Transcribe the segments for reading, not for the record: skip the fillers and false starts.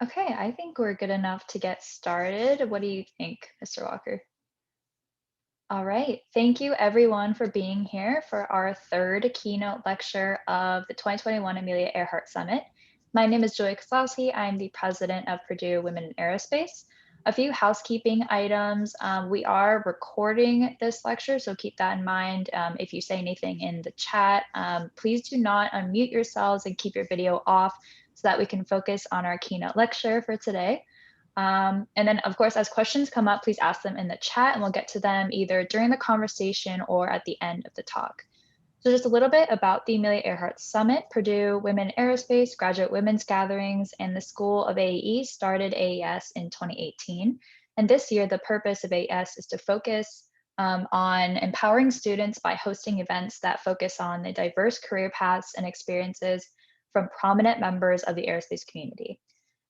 Okay, I think we're good enough to get started. What do you think, Mr. Walker? All right. Thank you everyone for being here for our third keynote lecture of the 2021 Amelia Earhart Summit. My name is Joy Kozlowski. I'm the president of Purdue Women in Aerospace. A few housekeeping items. We are recording this lecture, so keep that in mind. If you say anything in the chat, please do not unmute yourselves and keep your video off so that we can focus on our keynote lecture for today. And then, of course, as questions come up, please ask them in the chat and we'll get to them either during the conversation or at the end of the talk. So just a little bit about the Amelia Earhart Summit. Purdue Women in Aerospace Graduate Women's Gatherings and the School of AE started AES in 2018. And this year, the purpose of AES is to focus on empowering students by hosting events that focus on the diverse career paths and experiences from prominent members of the aerospace community.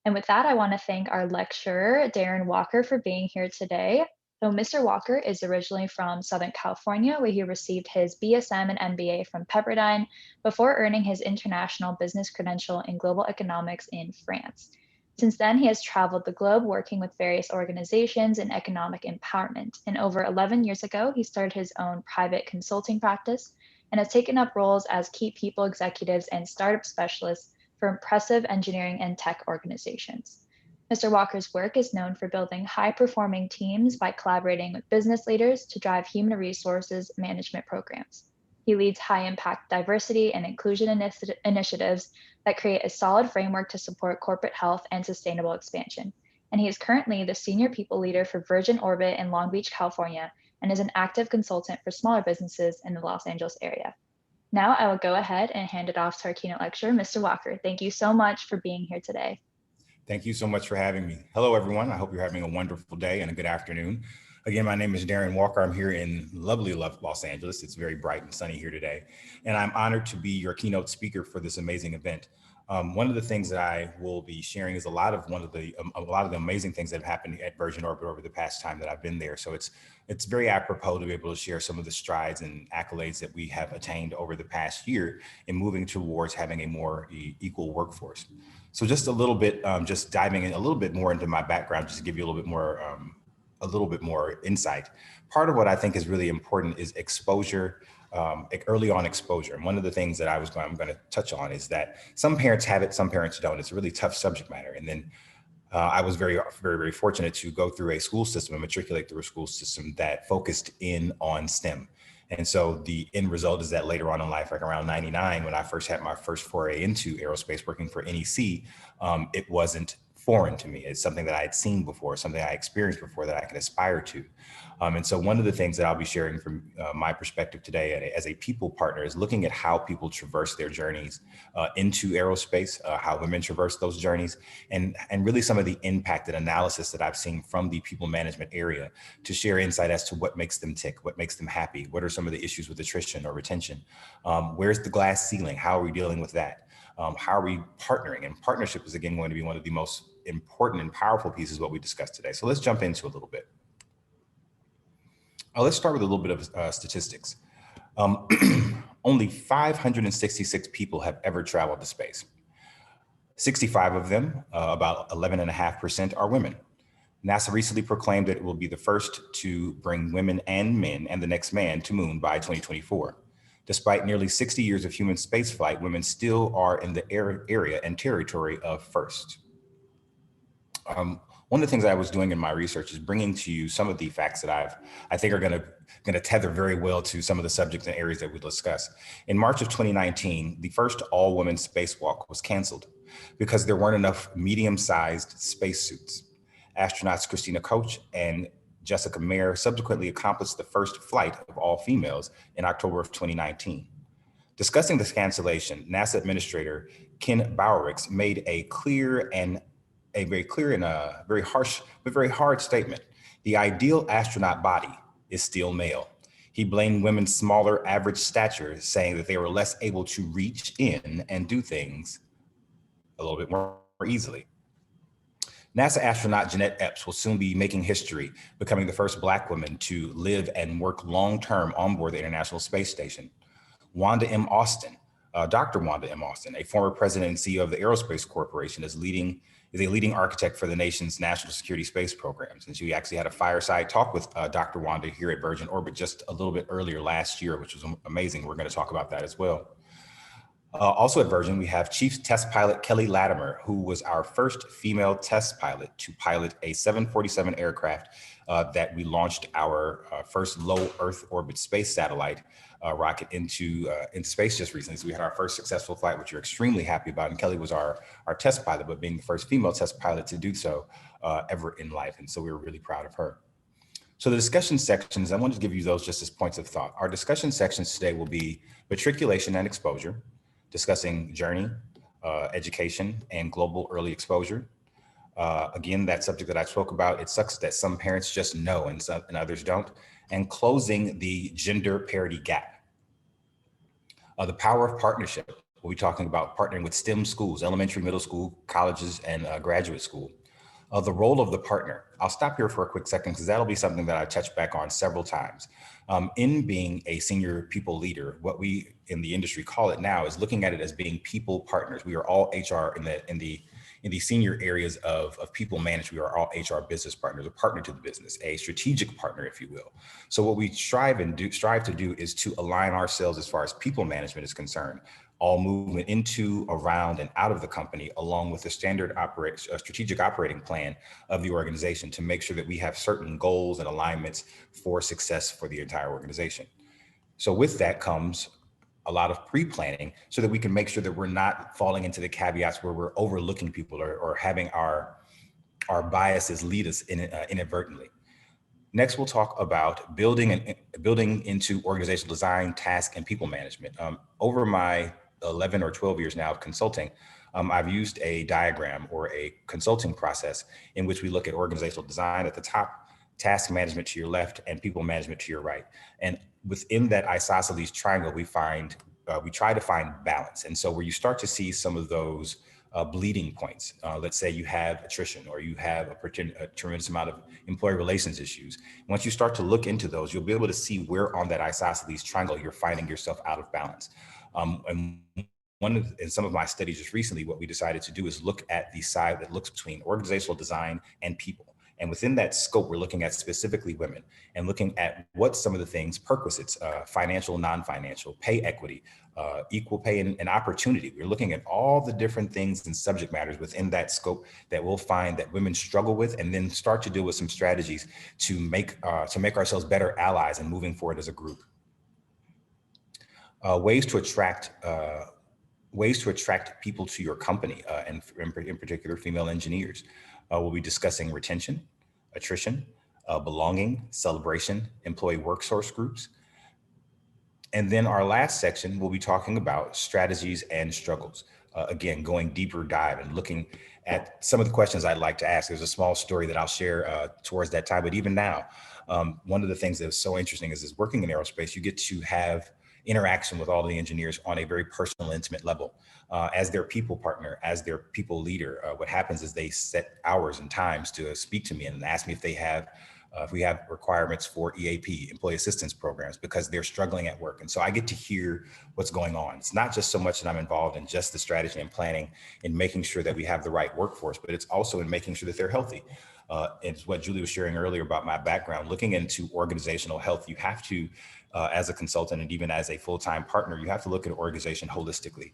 And with that, I want to thank our lecturer, Darron Walker, for being here today. So Mr. Walker is originally from Southern California, where he received his BSM and MBA from Pepperdine before earning his international business credential in global economics in France. Since then, he has traveled the globe working with various organizations in economic empowerment. And over 11 years ago, he started his own private consulting practice and has taken up roles as key people executives and startup specialists for impressive engineering and tech organizations. Mr. Walker's work is known for building high-performing teams by collaborating with business leaders to drive human resources management programs. He leads high-impact diversity and inclusion initiatives that create a solid framework to support corporate health and sustainable expansion. And he is currently the senior people leader for Virgin Orbit in Long Beach, California, and is an active consultant for smaller businesses in the Los Angeles area. Now I will go ahead and hand it off to our keynote lecturer, Mr. Walker. Thank you so much for being here today. Thank you so much for having me. Hello, everyone. I hope you're having a wonderful day and a good afternoon. Again, my name is Darron Walker. I'm here in lovely Los Angeles. It's very bright and sunny here today. And I'm honored to be your keynote speaker for this amazing event. One of the things that I will be sharing is a lot of the amazing things that have happened at Virgin Orbit over the past time that I've been there. So it's very apropos to be able to share some of the strides and accolades that we have attained over the past year in moving towards having a more equal workforce. So just a little bit, just diving in a little bit more into my background, just to give you a little bit more insight. Part of what I think is really important is exposure. Early on exposure. And one of the things that I'm going to touch on is that some parents have it, some parents don't. It's a really tough subject matter. And then I was very, very, very fortunate to go through a school system and matriculate through a school system that focused in on STEM. And so the end result is that later on in life, like around 99, when I first had my first foray into aerospace working for NEC, it wasn't foreign to me. It's something that I had seen before, something I experienced before that I could aspire to. And so one of the things that I'll be sharing from my perspective today as a people partner is looking at how people traverse their journeys into aerospace, how women traverse those journeys, and really some of the impact and analysis that I've seen from the people management area to share insight as to what makes them tick, what makes them happy, what are some of the issues with attrition or retention, where's the glass ceiling, how are we dealing with that? How are we partnering? And partnership is again going to be one of the most important and powerful pieces of what we discussed today. So let's jump into a little bit. Let's start with a little bit of statistics. Only 566 people have ever traveled to space. 65 of them, about 11.5%, are women. NASA recently proclaimed that it will be the first to bring women and men and the next man to moon by 2024. Despite nearly 60 years of human spaceflight, women still are in the area and territory of first. One of the things I was doing in my research is bringing to you some of the facts that I think are going to tether very well to some of the subjects and areas that we discuss. In March of 2019, the first all-women spacewalk was canceled because there weren't enough medium-sized spacesuits. Astronauts Christina Koch and Jessica Meir subsequently accomplished the first flight of all females in October of 2019. Discussing this cancellation, NASA Administrator Ken Bowericks made a very clear and very harsh, but very hard statement. The ideal astronaut body is still male. He blamed women's smaller average stature, saying that they were less able to reach in and do things a little bit more easily. NASA astronaut Jeanette Epps will soon be making history, becoming the first Black woman to live and work long-term on board the International Space Station. Wanda M. Austin, Dr. Wanda M. Austin, a former president and CEO of the Aerospace Corporation, is a leading architect for the nation's national security space programs. And she actually had a fireside talk with Dr. Wanda here at Virgin Orbit just a little bit earlier last year, which was amazing. We're going to talk about that as well. Also at Virgin, we have Chief Test Pilot Kelly Latimer, who was our first female test pilot to pilot a 747 aircraft that we launched our first low Earth orbit space satellite rocket into space just recently. So we had our first successful flight, which we're extremely happy about. And Kelly was our test pilot, but being the first female test pilot to do so ever in life. And so we were really proud of her. So the discussion sections, I wanted to give you those just as points of thought. Our discussion sections today will be matriculation and exposure, discussing journey, education, and global early exposure. Again, that subject that I spoke about, it sucks that some parents just know and others don't. And closing the gender parity gap. The power of partnership. We'll be talking about partnering with STEM schools, elementary, middle school, colleges, and graduate school. The role of the partner. I'll stop here for a quick second because that'll be something that I touched back on several times. In being a senior people leader, what we in the industry call it now is looking at it as being people partners. We are all HR in the senior areas of people management. We are all HR business partners, a partner to the business, a strategic partner, if you will. So what we strive to do is to align ourselves as far as people management is concerned, all movement into, around, and out of the company, along with the standard strategic operating plan of the organization to make sure that we have certain goals and alignments for success for the entire organization. So with that comes a lot of pre-planning so that we can make sure that we're not falling into the caveats where we're overlooking people or having our biases lead us inadvertently. Next, we'll talk about building into organizational design, task, and people management. Over my 11 or 12 years now of consulting, I've used a diagram or a consulting process in which we look at organizational design at the top, task management to your left, and people management to your right. And within that isosceles triangle, we try to find balance. And so where you start to see some of those bleeding points, let's say you have attrition or you have a tremendous amount of employee relations issues. Once you start to look into those, you'll be able to see where on that isosceles triangle you're finding yourself out of balance. And in some of my studies just recently, what we decided to do is look at the side that looks between organizational design and people. And within that scope, we're looking at specifically women and looking at what some of the things, perquisites, financial, non-financial, pay equity, equal pay and opportunity. We're looking at all the different things and subject matters within that scope that we'll find that women struggle with, and then start to deal with some strategies to make ourselves better allies and moving forward as a group. Ways to attract people to your company, and in particular, female engineers. We'll be discussing retention, attrition, belonging, celebration, employee workforce groups. And then our last section, we'll be talking about strategies and struggles. Again, going deeper dive and looking at some of the questions I'd like to ask. There's a small story that I'll share towards that time, but even now, one of the things that is so interesting is working in aerospace, you get to have interaction with all the engineers on a very personal, intimate level. As their people partner, as their people leader, what happens is they set hours and times to speak to me and ask me if we have requirements for EAP, employee assistance programs, because they're struggling at work. And so I get to hear what's going on. It's not just so much that I'm involved in just the strategy and planning and making sure that we have the right workforce, but it's also in making sure that they're healthy. It's what Julie was sharing earlier about my background. Looking into organizational health, you have to, as a consultant and even as a full-time partner, you have to look at an organization holistically.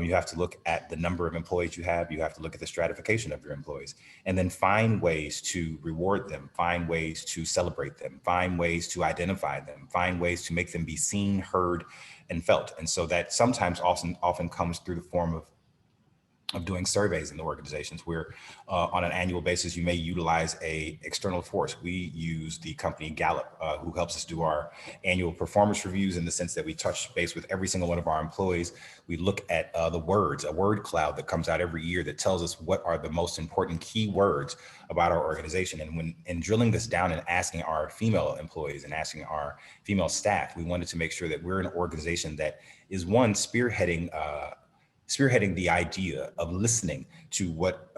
You have to look at the number of employees you have. You have to look at the stratification of your employees, and then find ways to reward them, find ways to celebrate them, find ways to identify them, find ways to make them be seen, heard, and felt. And so that sometimes often comes through the form of doing surveys in the organizations where on an annual basis, you may utilize a external force. We use the company Gallup, who helps us do our annual performance reviews in the sense that we touch base with every single one of our employees. We look at a word cloud that comes out every year that tells us what are the most important key words about our organization. And in drilling this down and asking our female employees and asking our female staff, we wanted to make sure that we're an organization that is one, spearheading the idea of listening to what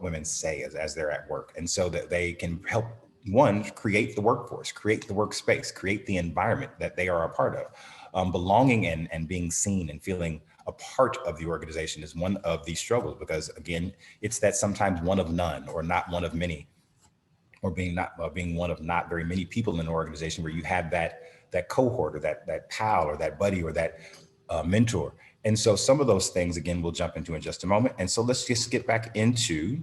women say as they're at work. And so that they can help, one, create the workforce, create the workspace, create the environment that they are a part of. Belonging and being seen and feeling a part of the organization is one of these struggles, because again, it's that sometimes one of none or not one of many, or being one of not very many people in an organization where you have that cohort or that pal or that buddy or that mentor. And so some of those things, again, we'll jump into in just a moment. And so let's just get back into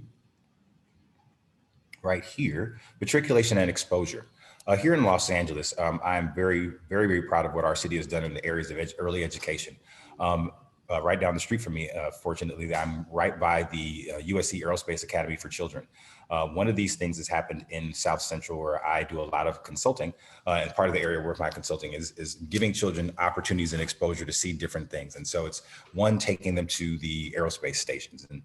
right here, matriculation and exposure. Here in Los Angeles, I'm very, very, very proud of what our city has done in the areas of early education. Right down the street from me, fortunately, I'm right by the USC Aerospace Academy for Children. One of these things has happened in South Central, where I do a lot of consulting, and part of the area where my consulting is giving children opportunities and exposure to see different things. And so it's one, taking them to the aerospace stations, and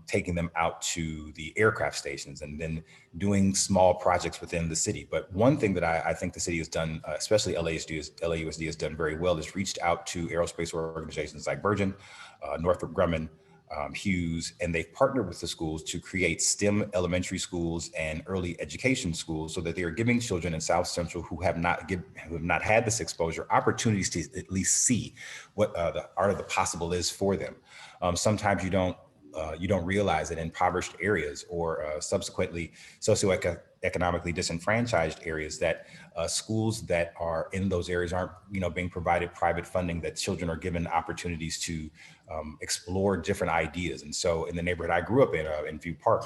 taking them out to the aircraft stations, and then doing small projects within the city. But one thing that I think the city has done, especially LAUSD has done very well, is reached out to aerospace organizations like Virgin, Northrop Grumman, Hughes, and they've partnered with the schools to create STEM elementary schools and early education schools, so that they are giving children in South Central who have not had this exposure opportunities to at least see what the art of the possible is for them. Sometimes you don't realize that in impoverished areas, or subsequently socioeconomically disenfranchised areas, that schools that are in those areas aren't being provided private funding, that children are given opportunities to explore different ideas. And so in the neighborhood I grew up in View Park,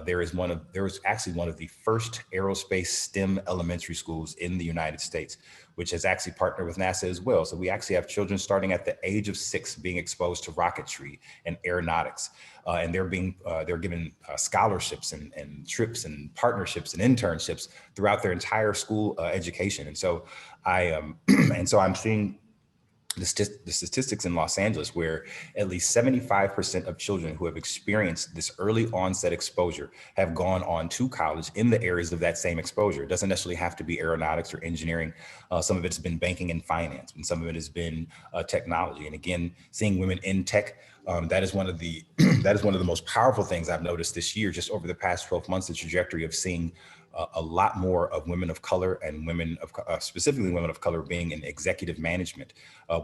there was actually one of the first aerospace STEM elementary schools in the United States, which has actually partnered with NASA as well. So we actually have children starting at the age of 6 being exposed to rocketry and aeronautics, and they're given scholarships and trips and partnerships and internships throughout their entire school education. And so I'm seeing the statistics in Los Angeles, where at least 75% of children who have experienced this early onset exposure have gone on to college in the areas of that same exposure. It doesn't necessarily have to be aeronautics or engineering. Some of it's been banking and finance, and some of it has been technology. And again, seeing women in tech, that is one of the most powerful things I've noticed this year, just over the past 12 months, the trajectory of seeing a lot more of women of color, and specifically women of color, being in executive management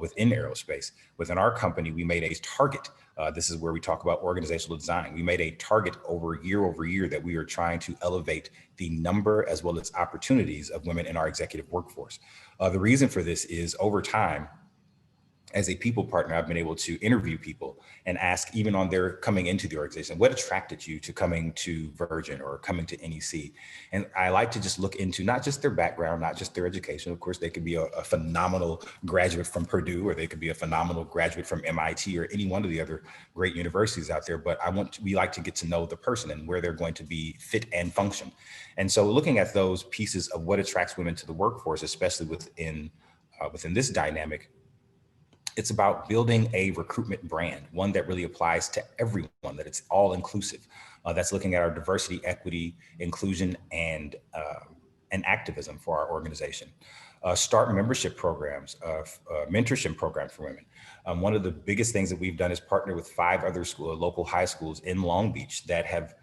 within aerospace. Within our company, we made a target. This is where we talk about organizational design. We made a target over year that we are trying to elevate the number as well as opportunities of women in our executive workforce. The reason for this is, over time, as a people partner, I've been able to interview people and ask, even on their coming into the organization, what attracted you to coming to Virgin or coming to NEC? And I like to just look into not just their background, not just their education. Of course, they could be a phenomenal graduate from Purdue, or they could be a phenomenal graduate from MIT or any one of the other great universities out there. But we like to get to know the person and where they're going to be fit and function. And so looking at those pieces of what attracts women to the workforce, especially within this dynamic, it's about building a recruitment brand, one that really applies to everyone, that it's all inclusive. That's looking at our diversity, equity, inclusion, and activism for our organization. Start membership programs, mentorship programs for women. One of the biggest things that we've done is partner with 5 other local high schools in Long Beach that have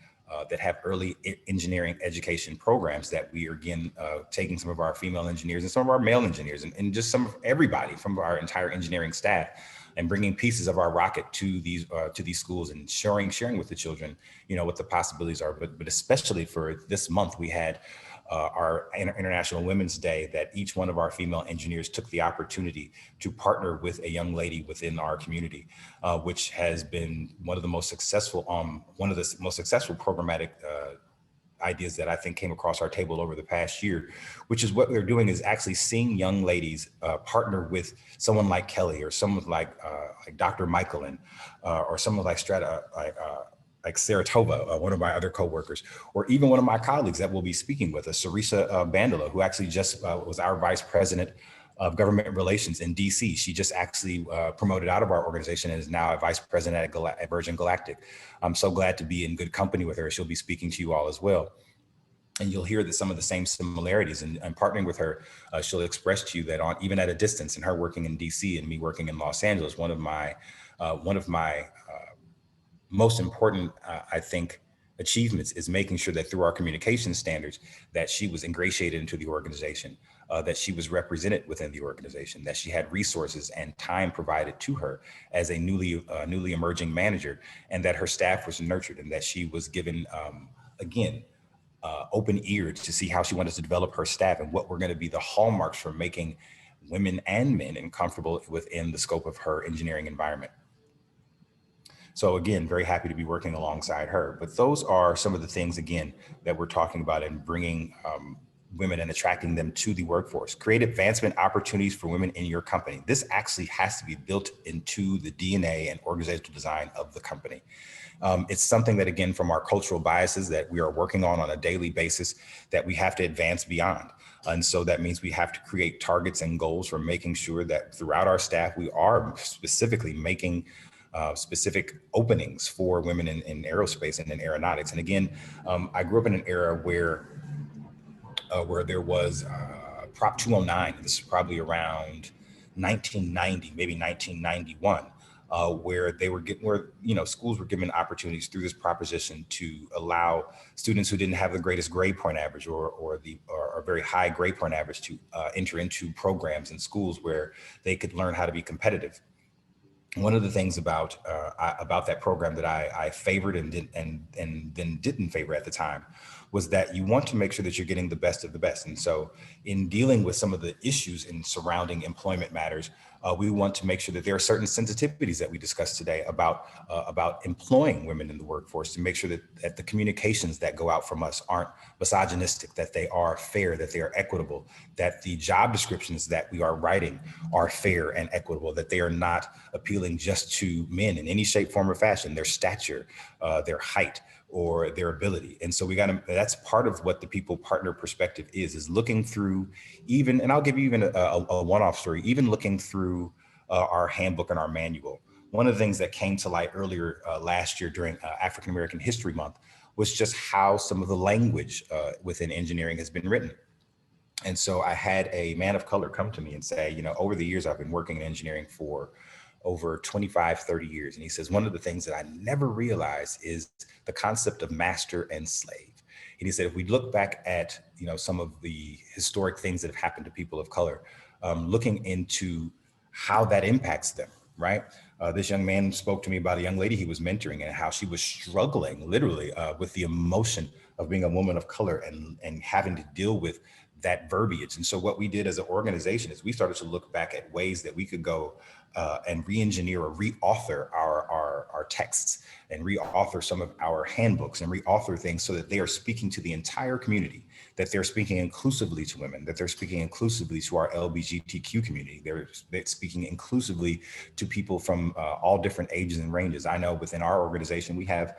early engineering education programs, that we are again taking some of our female engineers and some of our male engineers, and just some of everybody from our entire engineering staff, and bringing pieces of our rocket to these schools, and sharing with the children, what the possibilities are. But especially for this month, we had our International Women's Day, that each one of our female engineers took the opportunity to partner with a young lady within our community, which has been one of the most successful programmatic ideas that I think came across our table over the past year, which is what we're doing is actually seeing young ladies partner with someone like Kelly, or someone like Dr. Michaelin, or someone like like Saratova, one of my other coworkers, or even one of my colleagues that will be speaking with us, Sarisa Bandela, who actually just was our vice president of government relations in DC. She just actually promoted out of our organization and is now a vice president at Virgin Galactic. I'm so glad to be in good company with her. She'll be speaking to you all as well. And you'll hear that some of the same similarities, and partnering with her, she'll express to you that even at a distance, and her working in DC and me working in Los Angeles, one of my most important, I think, achievements is making sure that through our communication standards, that she was ingratiated into the organization, that she was represented within the organization, that she had resources and time provided to her as a newly emerging manager, and that her staff was nurtured, and that she was given, again, open ear to see how she wanted to develop her staff and what were going to be the hallmarks for making women and men and comfortable within the scope of her engineering environment. So again, very happy to be working alongside her. But those are some of the things, again, that we're talking about in bringing women and attracting them to the workforce. Create advancement opportunities for women in your company. This actually has to be built into the DNA and organizational design of the company. It's something that, again, from our cultural biases that we are working on a daily basis, that we have to advance beyond. And so that means we have to create targets and goals for making sure that throughout our staff, we are specifically making specific openings for women in aerospace and in aeronautics. And again, I grew up in an era where there was Prop 209. This is probably around 1990, maybe 1991, where schools were given opportunities through this proposition to allow students who didn't have the greatest grade point average or very high grade point average to enter into programs in schools where they could learn how to be competitive. One of the things about that program that I favored and then didn't favor at the time was that you want to make sure that you're getting the best of the best. And so in dealing with some of the issues in surrounding employment matters, we want to make sure that there are certain sensitivities that we discussed today about employing women in the workforce, to make sure that the communications that go out from us aren't misogynistic, that they are fair, that they are equitable, that the job descriptions that we are writing are fair and equitable, that they are not appealing just to men in any shape, form, or fashion, their stature, their height, or their ability. And so that's part of what the people partner perspective is looking through even, and I'll give you even a one-off story, even looking through our handbook and our manual. One of the things that came to light earlier last year during African American History Month was just how some of the language within engineering has been written. And so I had a man of color come to me and say, over the years, I've been working in engineering for over 25, 30 years. And he says, one of the things that I never realized is the concept of master and slave. And he said, if we look back at, some of the historic things that have happened to people of color, looking into how that impacts them, right? This young man spoke to me about a young lady he was mentoring and how she was struggling literally with the emotion of being a woman of color and having to deal with that verbiage. And so what we did as an organization is we started to look back at ways that we could go and re-engineer or re-author our texts and re-author some of our handbooks and re-author things so that they are speaking to the entire community, that they're speaking inclusively to women, that they're speaking inclusively to our LGBTQ community, they're speaking inclusively to people from all different ages and ranges. I know within our organization, we have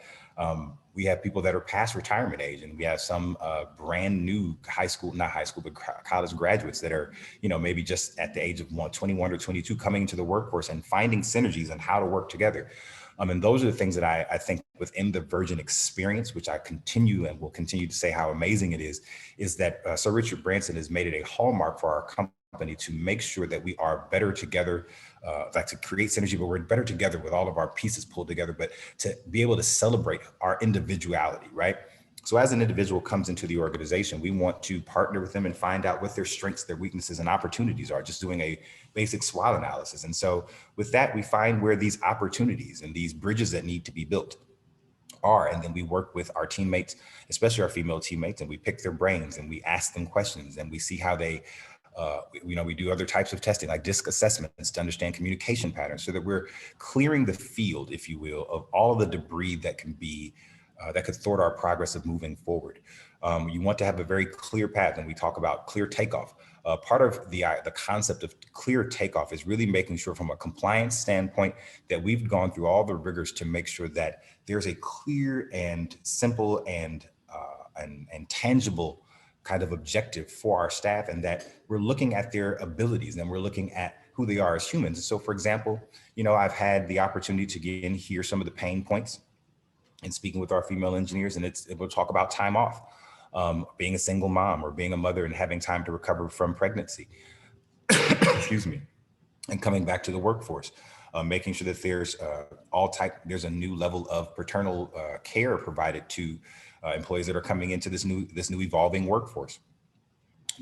people that are past retirement age, and we have some brand new college graduates that are, maybe just at the age of 21 or 22 coming into the workforce and finding synergies and how to work together. And those are the things that I think within the Virgin experience, which I continue and will continue to say how amazing it is that Sir Richard Branson has made it a hallmark for our company to make sure that we are better together, to create synergy, but we're better together with all of our pieces pulled together, but to be able to celebrate our individuality, right? So as an individual comes into the organization, we want to partner with them and find out what their strengths, their weaknesses, and opportunities are, just doing a basic SWOT analysis. And so with that, we find where these opportunities and these bridges that need to be built are. And then we work with our teammates, especially our female teammates, and we pick their brains and we ask them questions and we see how they, we do other types of testing like DISC assessments to understand communication patterns so that we're clearing the field, if you will, of all of the debris that can be that could thwart our progress of moving forward. You want to have a very clear path, and we talk about clear takeoff. Part of the concept of clear takeoff is really making sure from a compliance standpoint that we've gone through all the rigors to make sure that there's a clear and simple and tangible kind of objective for our staff, and that we're looking at their abilities and we're looking at who they are as humans. So for example, I've had the opportunity to get in here some of the pain points and speaking with our female engineers, and we'll talk about time off, being a single mom or being a mother and having time to recover from pregnancy, excuse me, and coming back to the workforce. making sure that there's there's a new level of paternal care provided to employees that are coming into this new evolving workforce.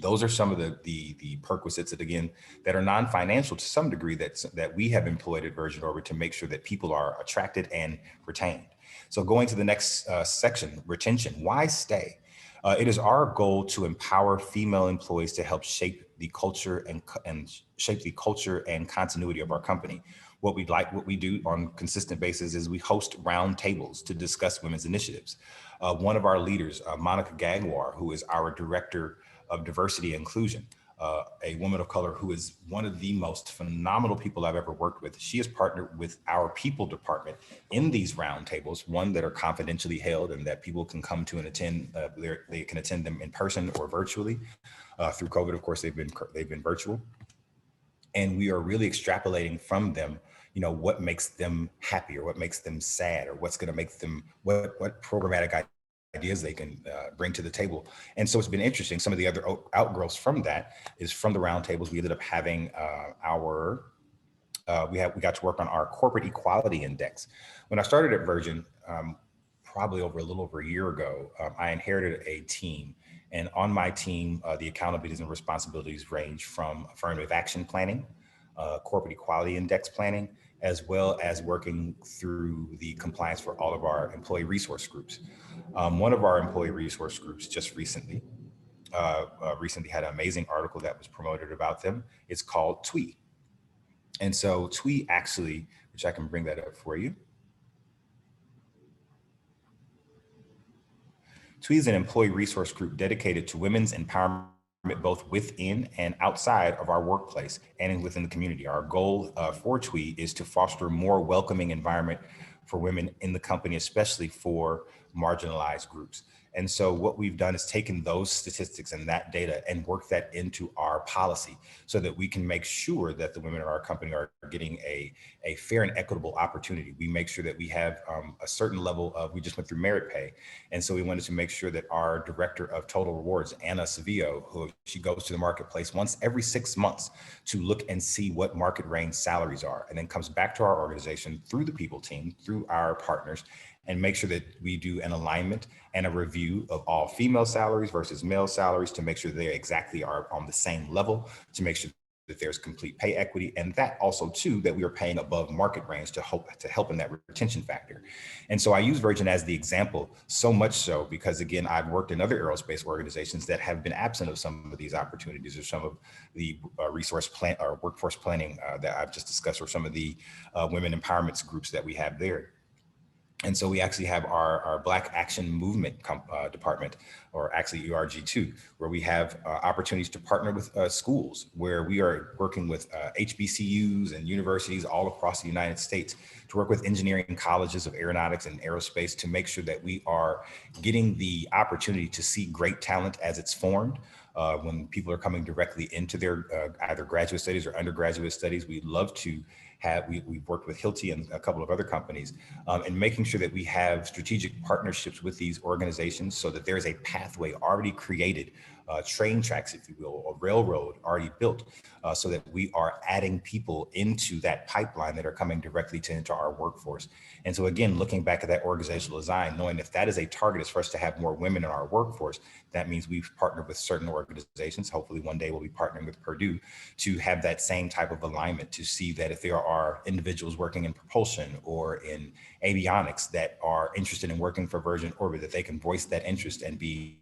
Those are some of the perquisites that, again, that are non-financial to some degree that we have employed at Virgin Orbit to make sure that people are attracted and retained. So going to the next section, retention, why stay? It is our goal to empower female employees to help shape the culture and shape the culture and continuity of our company. What we do on a consistent basis is we host roundtables to discuss women's initiatives. One of our leaders, Monica Gagwar, who is our director of diversity and inclusion, a woman of color who is one of the most phenomenal people I've ever worked with. She has partnered with our people department in these roundtables, one that are confidentially held and that people can come to and attend. They can attend them in person or virtually. Through COVID, of course, they've been virtual. And we are really extrapolating from them, you know, what makes them happy or what makes them sad or what's going to make them, what programmatic ideas they can bring to the table. And so it's been interesting. Some of the other outgrowths from that is from the roundtables. We ended up having we got to work on our corporate equality index. When I started at Virgin, probably a little over a year ago, I inherited a team. And on my team, the accountabilities and responsibilities range from affirmative action planning, corporate equality index planning, as well as working through the compliance for all of our employee resource groups. One of our employee resource groups just recently had an amazing article that was promoted about them. It's called TWE. And so TWE actually, which I can bring that up for you. TWE is an employee resource group dedicated to women's empowerment both within and outside of our workplace and within the community. Our goal for TWE is to foster a more welcoming environment for women in the company, especially for marginalized groups. And so what we've done is taken those statistics and that data and work that into our policy so that we can make sure that the women in our company are getting a fair and equitable opportunity. We make sure that we have a certain level of, we just went through merit pay. And so we wanted to make sure that our director of total rewards, Anna Savio, who she goes to the marketplace once every 6 months to look and see what market range salaries are, and then comes back to our organization through the people team, through our partners, and make sure that we do an alignment and a review of all female salaries versus male salaries to make sure they exactly are on the same level, to make sure that there's complete pay equity, and that also too, that we are paying above market range to help in that retention factor. And so I use Virgin as the example, so much so because, again, I've worked in other aerospace organizations that have been absent of some of these opportunities or some of the resource plan or workforce planning that I've just discussed, or some of the women empowerment groups that we have there. And so we actually have our Black Action Movement department, or actually URG2, where we have opportunities to partner with schools, where we are working with HBCUs and universities all across the United States to work with engineering colleges of aeronautics and aerospace to make sure that we are getting the opportunity to see great talent as it's formed. When people are coming directly into their either graduate studies or undergraduate studies, we'd love to have, we've worked with Hilti and a couple of other companies, and making sure that we have strategic partnerships with these organizations so that there's a pathway already created, train tracks, if you will, a railroad already built, so that we are adding people into that pipeline that are coming directly into our workforce. And so again, looking back at that organizational design, knowing if that is a target is for us to have more women in our workforce, that means we've partnered with certain organizations. Hopefully one day we'll be partnering with Purdue to have that same type of alignment, to see that if there are individuals working in propulsion or in avionics that are interested in working for Virgin Orbit, that they can voice that interest and be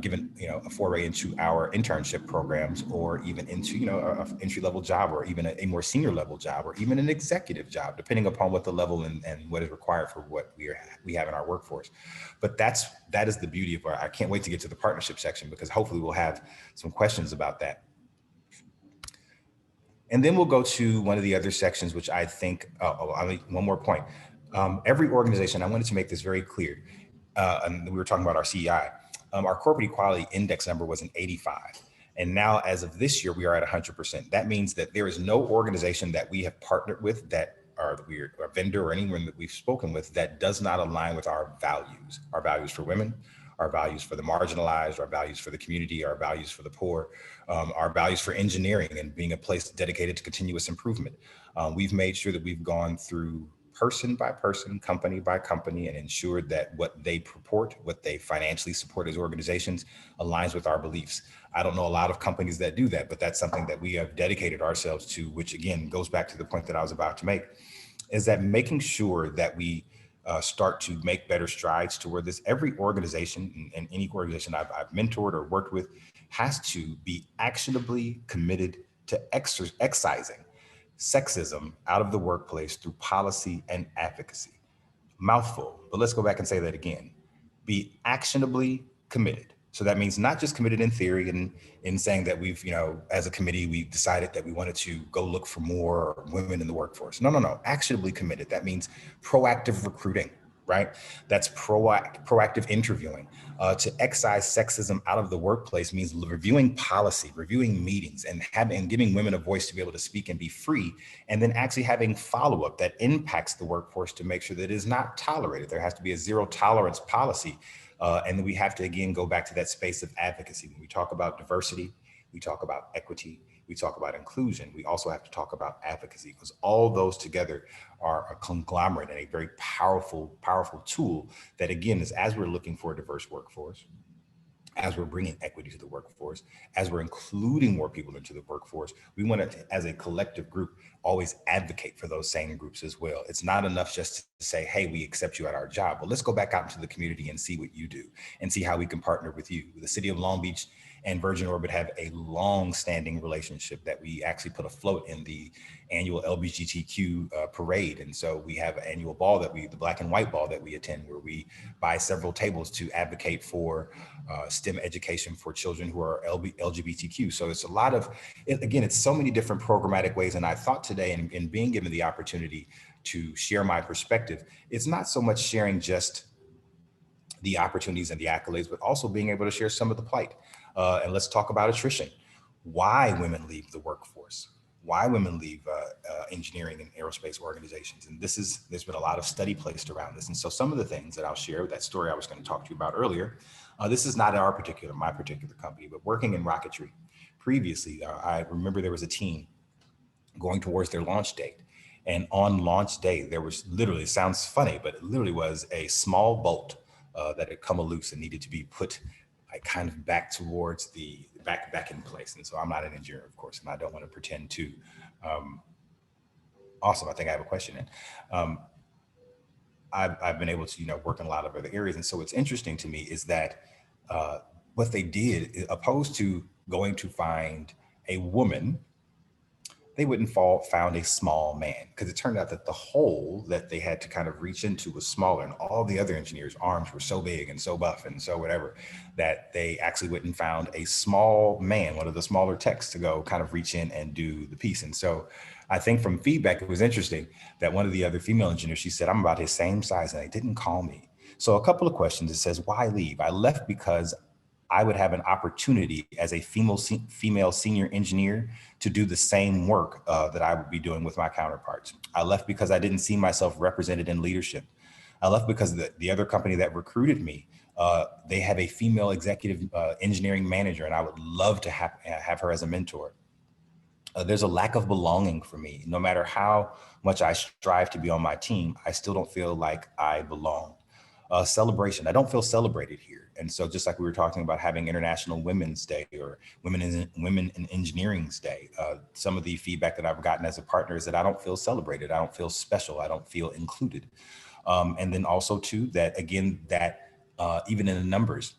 given, a foray into our internship programs, or even into, an entry-level job, or even a more senior level job, or even an executive job, depending upon what the level and what is required for what we have in our workforce. But that is the beauty of I can't wait to get to the partnership section, because hopefully we'll have some questions about that. And then we'll go to one of the other sections, which I think, one more point. Every organization, I wanted to make this very clear, and we were talking about our CEI, our corporate equality index number was an 85. And now, as of this year, we are at 100%. That means that there is no organization that we have partnered with, that are a vendor or anyone that we've spoken with, that does not align with our values for women, our values for the marginalized, our values for the community, our values for the poor, our values for engineering and being a place dedicated to continuous improvement. We've made sure that we've gone through person by person, company by company, and ensured that what they purport, what they financially support as organizations aligns with our beliefs. I don't know a lot of companies that do that, but that's something that we have dedicated ourselves to, which again goes back to the point that I was about to make, is that making sure that we start to make better strides toward this. Every organization and any organization I've mentored or worked with has to be actionably committed to excising sexism out of the workplace through policy and advocacy. Mouthful, but let's go back and say that again. Be actionably committed. So that means not just committed in theory and in saying that we've, as a committee, we decided that we wanted to go look for more women in the workforce. No. Actionably committed. That means proactive recruiting, right? That's proactive interviewing. To excise sexism out of the workplace means reviewing policy, reviewing meetings, and giving women a voice to be able to speak and be free, and then actually having follow-up that impacts the workforce to make sure that it is not tolerated. There has to be a zero tolerance policy. And then we have to, again, go back to that space of advocacy. When we talk about diversity, we talk about equity, we talk about inclusion, we also have to talk about advocacy, because all those together are a conglomerate and a very powerful tool that, again, is as we're looking for a diverse workforce, as we're bringing equity to the workforce, as we're including more people into the workforce, we want to, as a collective group, always advocate for those same groups as well. It's not enough just to say, hey, we accept you at our job, but let's go back out into the community and see what you do and see how we can partner with you. The city of Long Beach and Virgin Orbit have a long-standing relationship that we actually put afloat in the annual LGBTQ parade. And so we have an annual ball the black and white ball that we attend, where we buy several tables to advocate for STEM education for children who are LGBTQ. So it's a lot of, again, it's so many different programmatic ways. And I thought today, in being given the opportunity to share my perspective, it's not so much sharing just the opportunities and the accolades, but also being able to share some of the plight. And let's talk about attrition. Why women leave the workforce, why women leave engineering and aerospace organizations. And there's been a lot of study placed around this. And so some of the things that I'll share, that story I was going to talk to you about earlier, this is not my particular company, but working in rocketry. Previously, I remember there was a team going towards their launch date. And on launch day, there was literally, it sounds funny, but it literally was a small bolt that had come loose and needed to be put kind of back towards the back in place. And so I'm not an engineer, of course, and I don't want to pretend to. Awesome, I think I have a question in. I've been able to, work in a lot of other areas. And so what's interesting to me is that what they did, opposed to going to find a woman, they went and found a small man, because it turned out that the hole that they had to kind of reach into was smaller, and all the other engineers' arms were so big and so buff and so whatever, that they actually went and found a small man, one of the smaller techs, to go kind of reach in and do the piece. And so I think from feedback, it was interesting that one of the other female engineers, she said, I'm about his same size and they didn't call me. So a couple of questions. It says, why leave? I left because I would have an opportunity as a female senior engineer to do the same work that I would be doing with my counterparts. I left because I didn't see myself represented in leadership. I left because the other company that recruited me, they have a female executive engineering manager, and I would love to have her as a mentor. There's a lack of belonging for me. No matter how much I strive to be on my team, I still don't feel like I belong. Celebration, I don't feel celebrated here. And so just like we were talking about having International Women's Day or Women in Engineering's Day, some of the feedback that I've gotten as a partner is that I don't feel celebrated. I don't feel special. I don't feel included. And then also too, that again, that even in the numbers,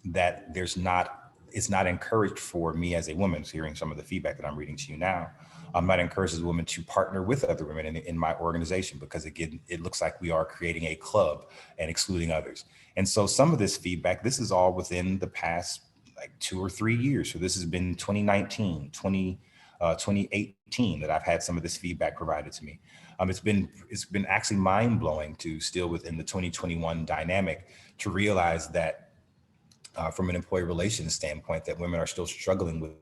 that it's not encouraged for me as a woman, so hearing some of the feedback that I'm reading to you now, I'm not encouraged as a woman to partner with other women in my organization, because again, it looks like we are creating a club and excluding others. And so some of this feedback, this is all within the past like 2 or 3 years. So this has been 2019, 2018 that I've had some of this feedback provided to me. It's been actually mind blowing to still within the 2021 dynamic to realize that from an employee relations standpoint, that women are still struggling with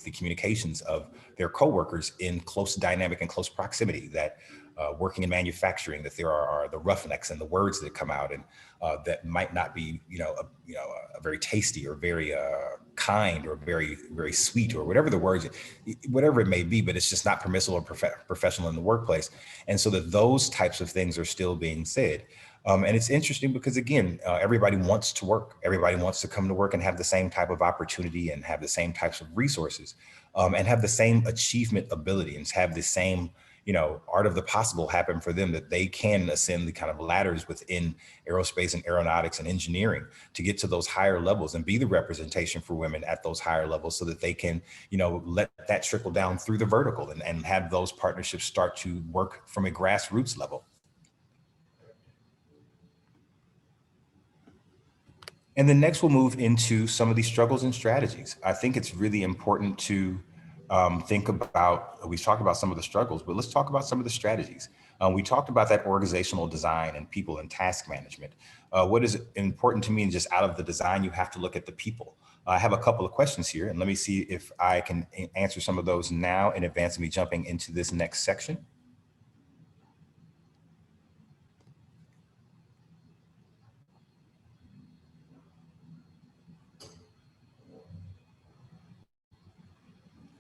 the communications of their coworkers in close dynamic and close proximity, that working in manufacturing, that there are the roughnecks and the words that come out, and that might not be, a very tasty or very kind or very, very sweet or whatever the words, whatever it may be, but it's just not permissible or professional in the workplace. And so that those types of things are still being said. And it's interesting because, again, everybody wants to work. Everybody wants to come to work and have the same type of opportunity and have the same types of resources, and have the same achievement ability and have the same, art of the possible happen for them, that they can ascend the kind of ladders within aerospace and aeronautics and engineering to get to those higher levels and be the representation for women at those higher levels, so that they can, let that trickle down through the vertical and have those partnerships start to work from a grassroots level. And then next we'll move into some of these struggles and strategies. I think it's really important to think about, we've talked about some of the struggles, but let's talk about some of the strategies. We talked about that organizational design and people and task management. What is important to me, and just out of the design, you have to look at the people. I have a couple of questions here, and let me see if I can answer some of those now in advance of me jumping into this next section.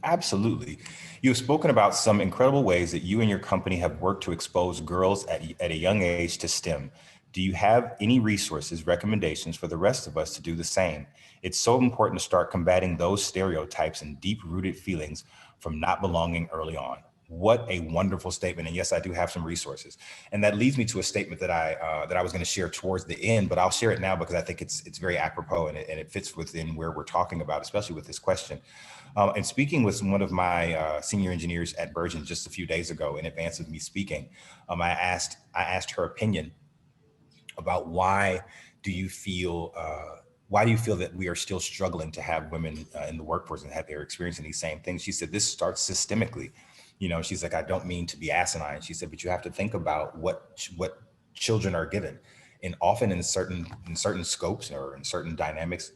Absolutely. You've spoken about some incredible ways that you and your company have worked to expose girls at a young age to STEM. Do you have any resources, recommendations for the rest of us to do the same? It's so important to start combating those stereotypes and deep-rooted feelings from not belonging early on. What a wonderful statement. And yes, I do have some resources. And that leads me to a statement that I was going to share towards the end, but I'll share it now because I think it's very apropos, and it fits within where we're talking about, especially with this question. And speaking with one of my senior engineers at Virgin just a few days ago, in advance of me speaking, I asked her opinion about why do you feel that we are still struggling to have women in the workforce and have they're experiencing these same things. She said this starts systemically. She's like, I don't mean to be asinine. She said, but you have to think about what children are given. And often in certain scopes or in certain dynamics,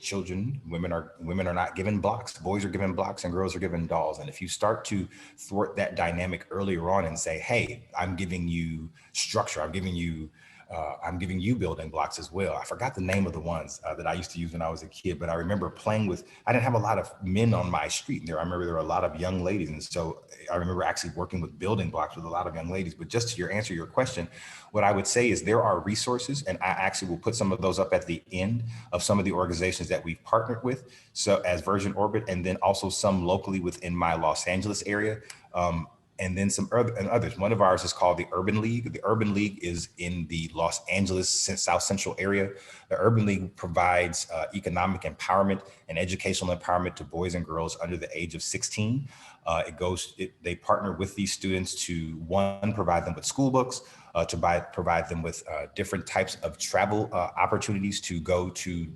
women are not given blocks. Boys are given blocks and girls are given dolls. And if you start to thwart that dynamic earlier on and say, hey, I'm giving you structure, I'm giving you building blocks as well. I forgot the name of the ones that I used to use when I was a kid, but I remember playing with, I didn't have a lot of men on my street there. I remember there were a lot of young ladies. And so I remember actually working with building blocks with a lot of young ladies. But just to answer your question, what I would say is there are resources, and I actually will put some of those up at the end of some of the organizations that we've partnered with. So as Virgin Orbit, and then also some locally within my Los Angeles area. And then some others. One of ours is called the Urban League. The Urban League is in the Los Angeles South Central area. The Urban League provides economic empowerment and educational empowerment to boys and girls under the age of 16. They partner with these students to, one, provide them with school books, to provide them with different types of travel opportunities to go to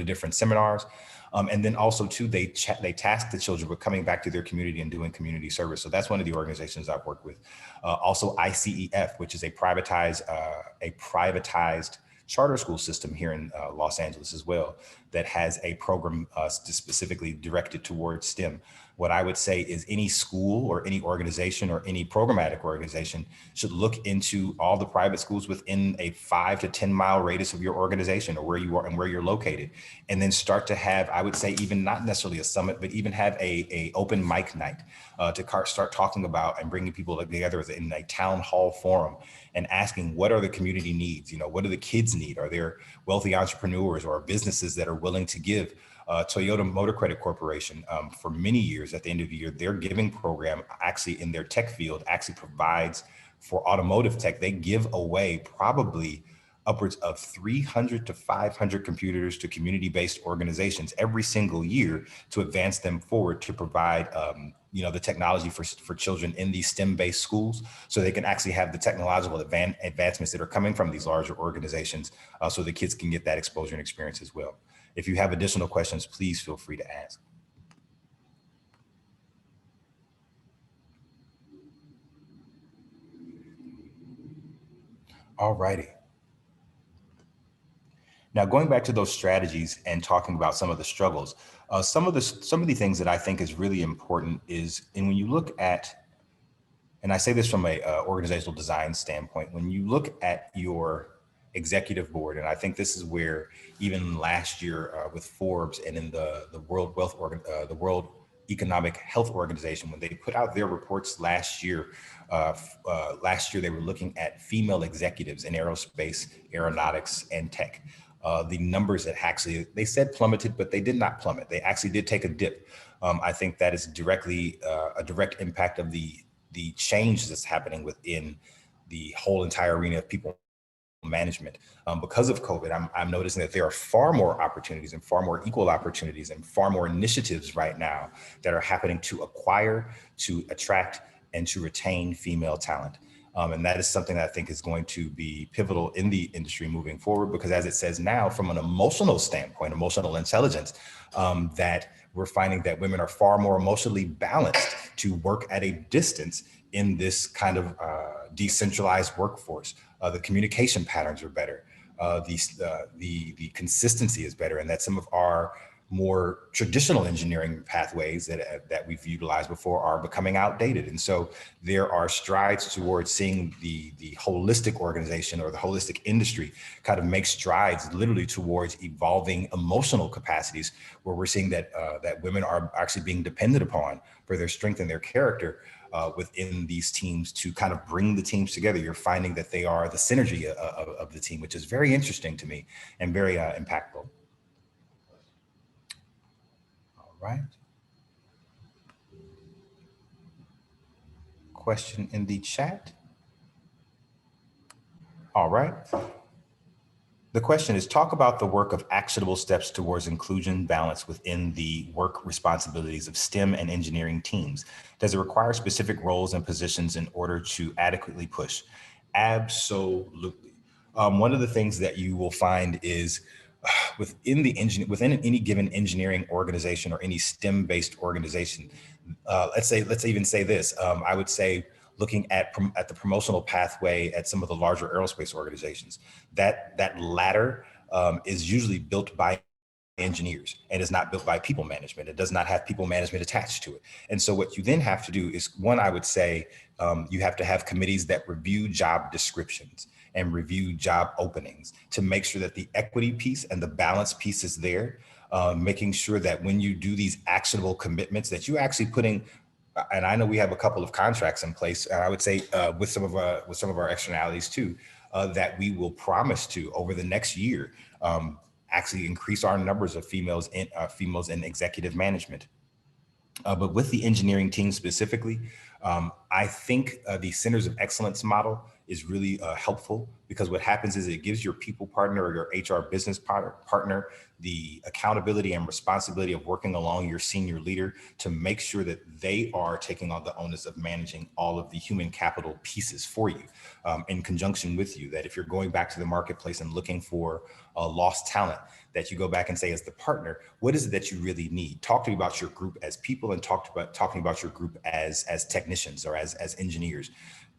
different seminars. And then also too, they task the children with coming back to their community and doing community service. So that's one of the organizations I've worked with. Also ICEF, which is a privatized charter school system here in Los Angeles as well, that has a program specifically directed towards STEM. What I would say is any school or any organization or any programmatic organization should look into all the private schools within a 5 to 10 mile radius of your organization or where you are and where you're located. And then start to have, I would say, even not necessarily a summit, but even have a open mic night to start talking about and bringing people together in a town hall forum and asking, what are the community needs? What do the kids need? Are there wealthy entrepreneurs or businesses that are willing to give? Toyota Motor Credit Corporation, for many years at the end of the year, their giving program actually in their tech field actually provides for automotive tech. They give away probably upwards of 300 to 500 computers to community-based organizations every single year to advance them forward to provide the technology for children in these STEM-based schools, so they can actually have the technological advancements that are coming from these larger organizations, so the kids can get that exposure and experience as well. If you have additional questions, please feel free to ask. All righty. Now, going back to those strategies and talking about some of the struggles, some of the things that I think is really important is, and when you look at, and I say this from a organizational design standpoint, when you look at your executive board, and I think this is where even last year with Forbes and in the World Economic Health Organization, when they put out their reports last year they were looking at female executives in aerospace, aeronautics, and tech. The numbers that actually, they said plummeted, but they did not plummet. They actually did take a dip. I think that is directly a direct impact of the change that's happening within the whole entire arena of people management. Because of COVID, I'm noticing that there are far more opportunities and far more equal opportunities and far more initiatives right now that are happening to acquire, to attract, and to retain female talent. And that is something that I think is going to be pivotal in the industry moving forward, because as it says now, from an emotional standpoint, emotional intelligence, that we're finding that women are far more emotionally balanced to work at a distance in this kind of decentralized workforce. The communication patterns are better. The consistency is better, and that some of our more traditional engineering pathways that we've utilized before are becoming outdated. And so there are strides towards seeing the holistic organization or the holistic industry kind of make strides literally towards evolving emotional capacities, where we're seeing that that women are actually being depended upon for their strength and their character within these teams to kind of bring the teams together. You're finding that they are the synergy of the team, which is very interesting to me and very impactful. Right. Question in the chat. All right. The question is, talk about the work of actionable steps towards inclusion balance within the work responsibilities of STEM and engineering teams. Does it require specific roles and positions in order to adequately push? Absolutely. One of the things that you will find is within any given engineering organization or any STEM-based organization, let's even say this, I would say looking at the promotional pathway at some of the larger aerospace organizations, that ladder is usually built by engineers and is not built by people management. It does not have people management attached to it. And so what you then have to do is, one, I would say you have to have committees that review job descriptions and review job openings to make sure that the equity piece and the balance piece is there, making sure that when you do these actionable commitments that you're actually putting, and I know we have a couple of contracts in place, and I would say with some of our externalities too, that we will promise to over the next year actually increase our numbers of females in executive management. But with the engineering team specifically, I think the Centers of Excellence model is really helpful, because what happens is it gives your people partner or your HR business partner the accountability and responsibility of working along your senior leader to make sure that they are taking on the onus of managing all of the human capital pieces for you in conjunction with you. That if you're going back to the marketplace and looking for lost talent, that you go back and say, as the partner, what is it that you really need? Talk to me about your group as people, and talking about your group as technicians or as engineers.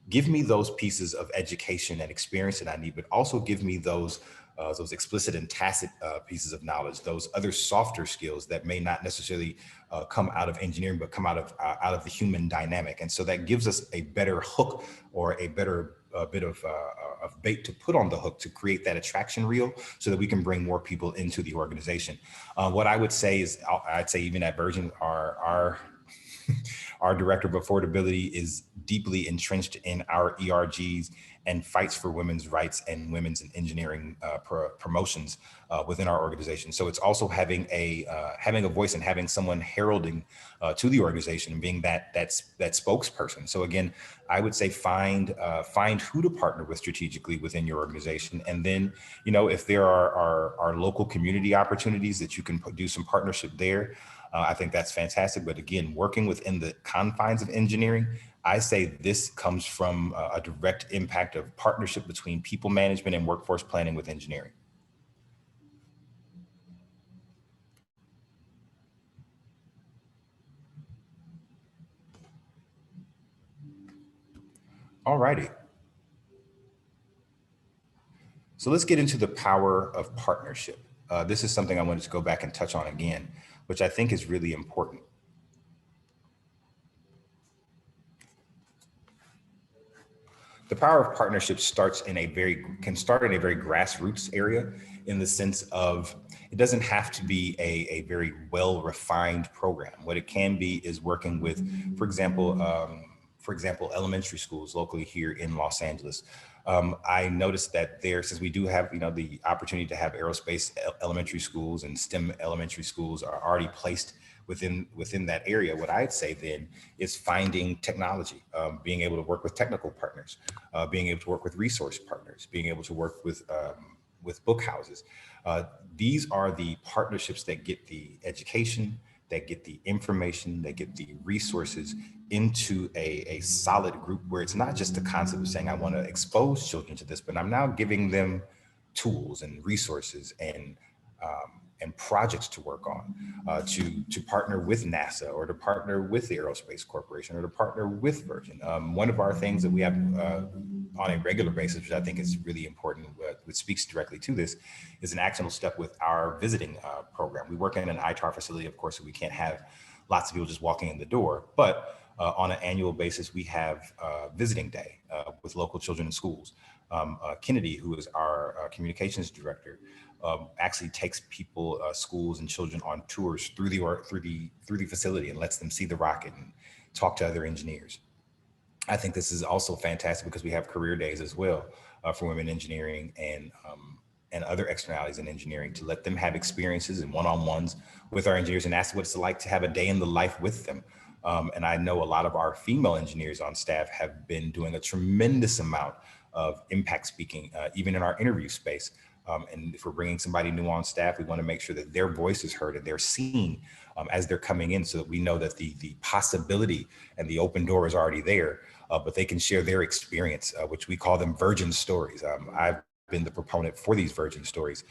Give me those pieces of education and experience that I need, but also give me those explicit and tacit pieces of knowledge, those other softer skills that may not necessarily come out of engineering, but come out of the human dynamic. And so that gives us a better hook, or a better bit of bait to put on the hook to create that attraction reel, so that we can bring more people into the organization. What I would say is, I'd say even at Virgin, our director of affordability is deeply entrenched in our ERGs and fights for women's rights and women's in engineering promotions within our organization. So it's also having a voice and having someone heralding to the organization and being that spokesperson. So again, I would say find who to partner with strategically within your organization, and then if there are local community opportunities that you can do some partnership there. I think that's fantastic. But again, working within the confines of engineering, I say this comes from a direct impact of partnership between people management and workforce planning with engineering. All righty. So let's get into the power of partnership. This is something I wanted to go back and touch on again, which I think is really important. The power of partnership can start in a very grassroots area, in the sense of it doesn't have to be a very well-refined program. What it can be is working with, for example, elementary schools locally here in Los Angeles. I noticed that since we do have, the opportunity to have aerospace elementary schools and STEM elementary schools are already placed within that area. What I'd say then is finding technology, being able to work with technical partners, being able to work with resource partners, being able to work with book houses. These are the partnerships that get the education, that get the information, that get the resources into a solid group, where it's not just the concept of saying, I want to expose children to this, but I'm now giving them tools and resources and projects to work on, to partner with NASA, or to partner with the Aerospace Corporation, or to partner with Virgin. One of our things that we have on a regular basis, which I think is really important, which speaks directly to this, is an actionable step with our visiting program. We work in an ITAR facility, of course, so we can't have lots of people just walking in the door, but on an annual basis, we have visiting day with local children in schools. Kennedy, who is our communications director, actually takes people, schools and children on tours through the facility and lets them see the rocket and talk to other engineers. I think this is also fantastic because we have career days as well for women in engineering and other externalities in engineering, to let them have experiences and one-on-ones with our engineers and ask what it's like to have a day in the life with them. And I know a lot of our female engineers on staff have been doing a tremendous amount of impact speaking, even in our interview space. And if we're bringing somebody new on staff, we want to make sure that their voice is heard and they're seen as they're coming in, so that we know that the possibility and the open door is already there, but they can share their experience, which we call them virgin stories. I've been the proponent for these virgin stories,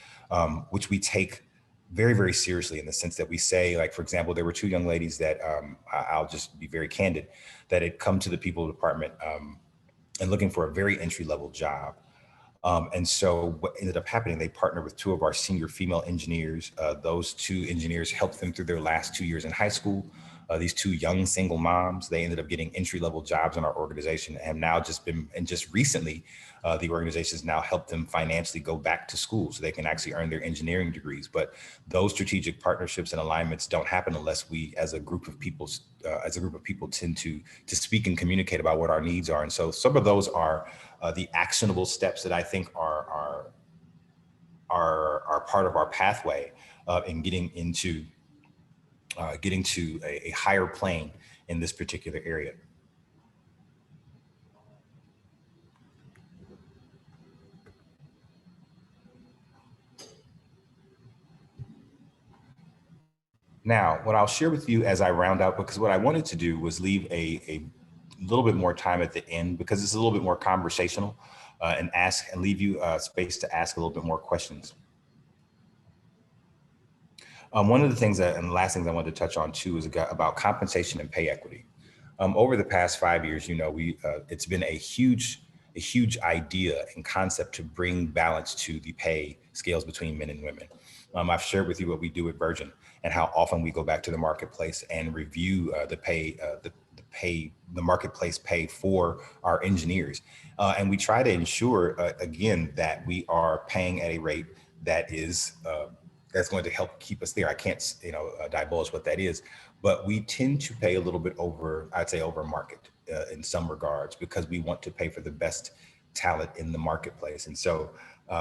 which we take very, very seriously, in the sense that we say, like, for example, there were two young ladies that I'll just be very candid, that had come to the people department and looking for a very entry-level job. And so what ended up happening, they partnered with two of our senior female engineers. Those two engineers helped them through their last 2 years in high school. These two young single moms, they ended up getting entry-level jobs in our organization, and have now just recently, the organization has now helped them financially go back to school so they can actually earn their engineering degrees. But those strategic partnerships and alignments don't happen unless we, as a group of people, tend to speak and communicate about what our needs are. And so some of those are the actionable steps that I think are part of our pathway in getting to a higher plane in this particular area. Now, what I'll share with you as I round out, because what I wanted to do was leave a little bit more time at the end, because it's a little bit more conversational, and leave you space to ask a little bit more questions. One of the things and the last things I wanted to touch on too is about compensation and pay equity. Over the past 5 years, it's been a huge idea and concept to bring balance to the pay scales between men and women. I've shared with you what we do at Virgin and how often we go back to the marketplace and review the marketplace pay for our engineers. And we try to ensure, again, that we are paying at a rate that is that's going to help keep us there. I can't, divulge what that is, but we tend to pay a little bit over, I'd say over market in some regards, because we want to pay for the best talent in the marketplace. And so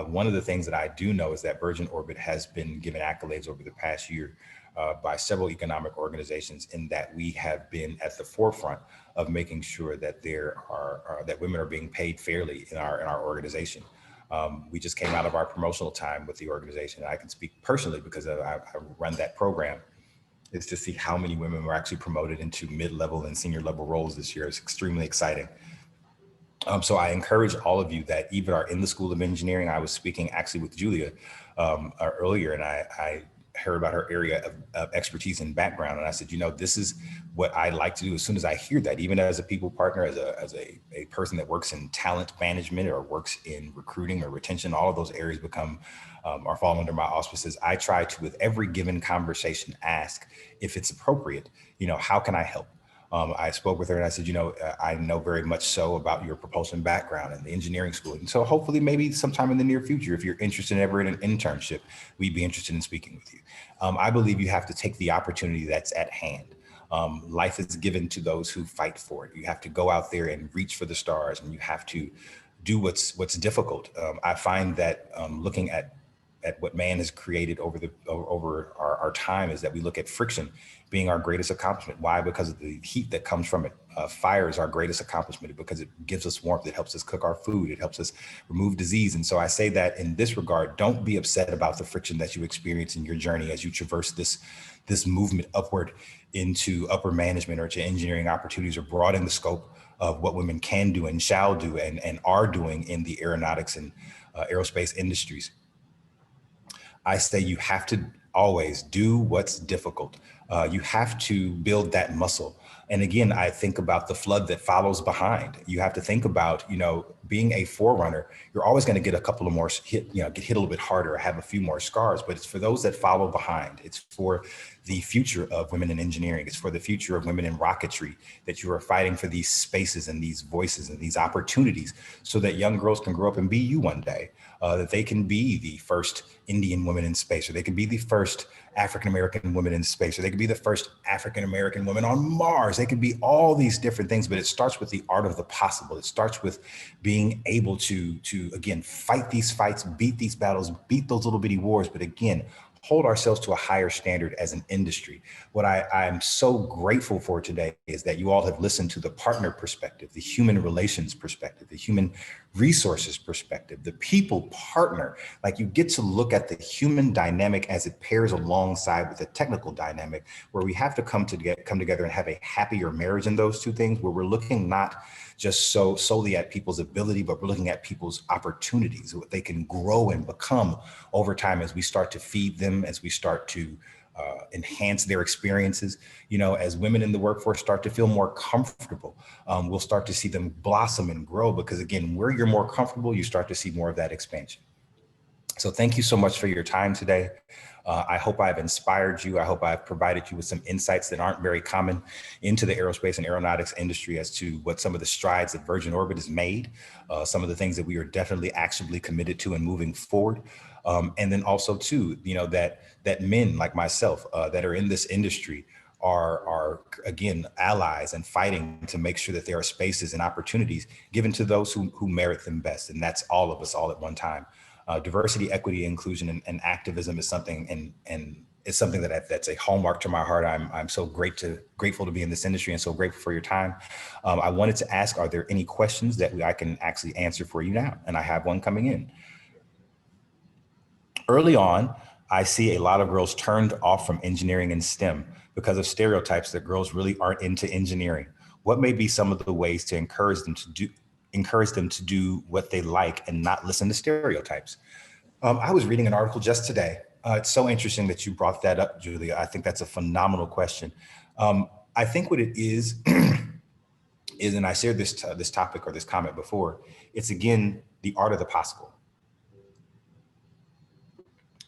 one of the things that I do know is that Virgin Orbit has been given accolades over the past year by several economic organizations, in that we have been at the forefront of making sure that that women are being paid fairly in our organization. We just came out of our promotional time with the organization. I can speak personally because I run that program, is to see how many women were actually promoted into mid-level and senior level roles this year. It's extremely exciting. So I encourage all of you that even are in the School of Engineering. I was speaking actually with Julia earlier, and I her about her area of expertise and background. And I said, this is what I like to do. As soon as I hear that, even as a people partner, as a person that works in talent management or works in recruiting or retention, all of those areas become or fall under my auspices. I try to, with every given conversation, ask if it's appropriate, how can I help? I spoke with her and I said, I know very much so about your propulsion background and the engineering school. And so hopefully maybe sometime in the near future, if you're interested ever in an internship, we'd be interested in speaking with you. I believe you have to take the opportunity that's at hand. Life is given to those who fight for it. You have to go out there and reach for the stars, and you have to do what's difficult. I find that looking at what man has created over our time is that we look at friction being our greatest accomplishment. Why? Because of the heat that comes from it. Fire is our greatest accomplishment because it gives us warmth. It helps us cook our food. It helps us remove disease. And so I say that in this regard, don't be upset about the friction that you experience in your journey as you traverse this movement upward into upper management or to engineering opportunities, or broaden the scope of what women can do and shall do and are doing in the aeronautics and aerospace industries. I say you have to always do what's difficult. You have to build that muscle. And again, I think about the flood that follows behind. You have to think about, being a forerunner, you're always going to get a couple of more get hit a little bit harder, or have a few more scars, but it's for those that follow behind. It's for the future of women in engineering. It's for the future of women in rocketry that you are fighting for these spaces and these voices and these opportunities so that young girls can grow up and be you one day. That they can be the first Indian woman in space, or they can be the first African-American woman in space, or they could be the first African-American woman on Mars. They could be all these different things, but it starts with the art of the possible. It starts with being able to again, fight these fights, beat these battles, beat those little bitty wars, but again, hold ourselves to a higher standard as an industry. What I'm so grateful for today is that you all have listened to the partner perspective, the human relations perspective, the human resources perspective, the people partner. Like, you get to look at the human dynamic as it pairs alongside with the technical dynamic, where we have to come together and have a happier marriage in those two things, where we're looking not just solely at people's ability, but we're looking at people's opportunities, what they can grow and become over time as we start to feed them, as we start to enhance their experiences. As women in the workforce start to feel more comfortable, we'll start to see them blossom and grow, because again, where you're more comfortable, you start to see more of that expansion. So thank you so much for your time today. I hope I've inspired you. I hope I've provided you with some insights that aren't very common into the aerospace and aeronautics industry as to what some of the strides that Virgin Orbit has made, some of the things that we are definitely actively committed to and moving forward. And then also too, that men like myself that are in this industry are again, allies and fighting to make sure that there are spaces and opportunities given to those who merit them best. And that's all of us all at one time. Diversity, equity, inclusion, and activism is something, and it's something that's a hallmark to my heart. I'm so grateful to be in this industry, and so grateful for your time. I wanted to ask, are there any questions that I can actually answer for you now? And I have one coming in. Early on, I see a lot of girls turned off from engineering and STEM because of stereotypes that girls really aren't into engineering. What may be some of the ways to encourage them to do what they like and not listen to stereotypes? I was reading an article just today. It's so interesting that you brought that up, Julia. I think that's a phenomenal question. I think what it is, and I shared this topic or this comment before, it's again, the art of the possible.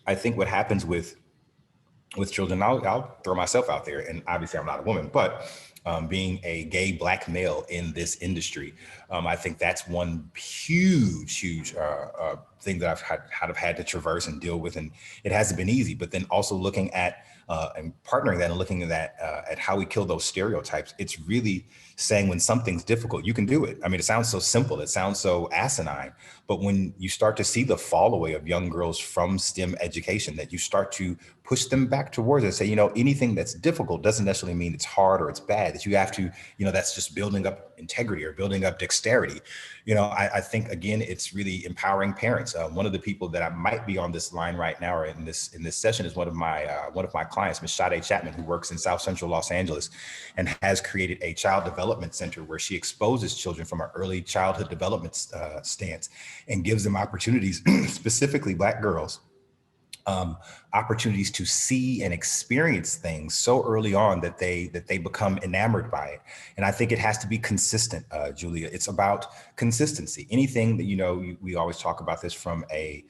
I think what happens with children, I'll throw myself out there, and obviously I'm not a woman, but being a gay Black male in this industry, I think that's one huge thing that I've had to traverse and deal with, and it hasn't been easy. But then also looking at and partnering that and looking at that at how we kill those stereotypes, it's really saying when something's difficult, you can do it. I mean, it sounds so simple, it sounds so asinine, but when you start to see the fall away of young girls from STEM education, that you start to push them back towards it and say, anything that's difficult doesn't necessarily mean it's hard or it's bad, that you have to, that's just building up integrity or building up dexterity. I think, again, it's really empowering parents. One of the people that I might be on this line right now or in this session is one of my clients, Ms. Sade Chapman, who works in South Central Los Angeles and has created a child development center where she exposes children from an early childhood development stance and gives them opportunities, specifically Black girls, opportunities to see and experience things so early on that they become enamored by it. And I think it has to be consistent, Julia. It's about consistency. Anything that, we always talk about this from a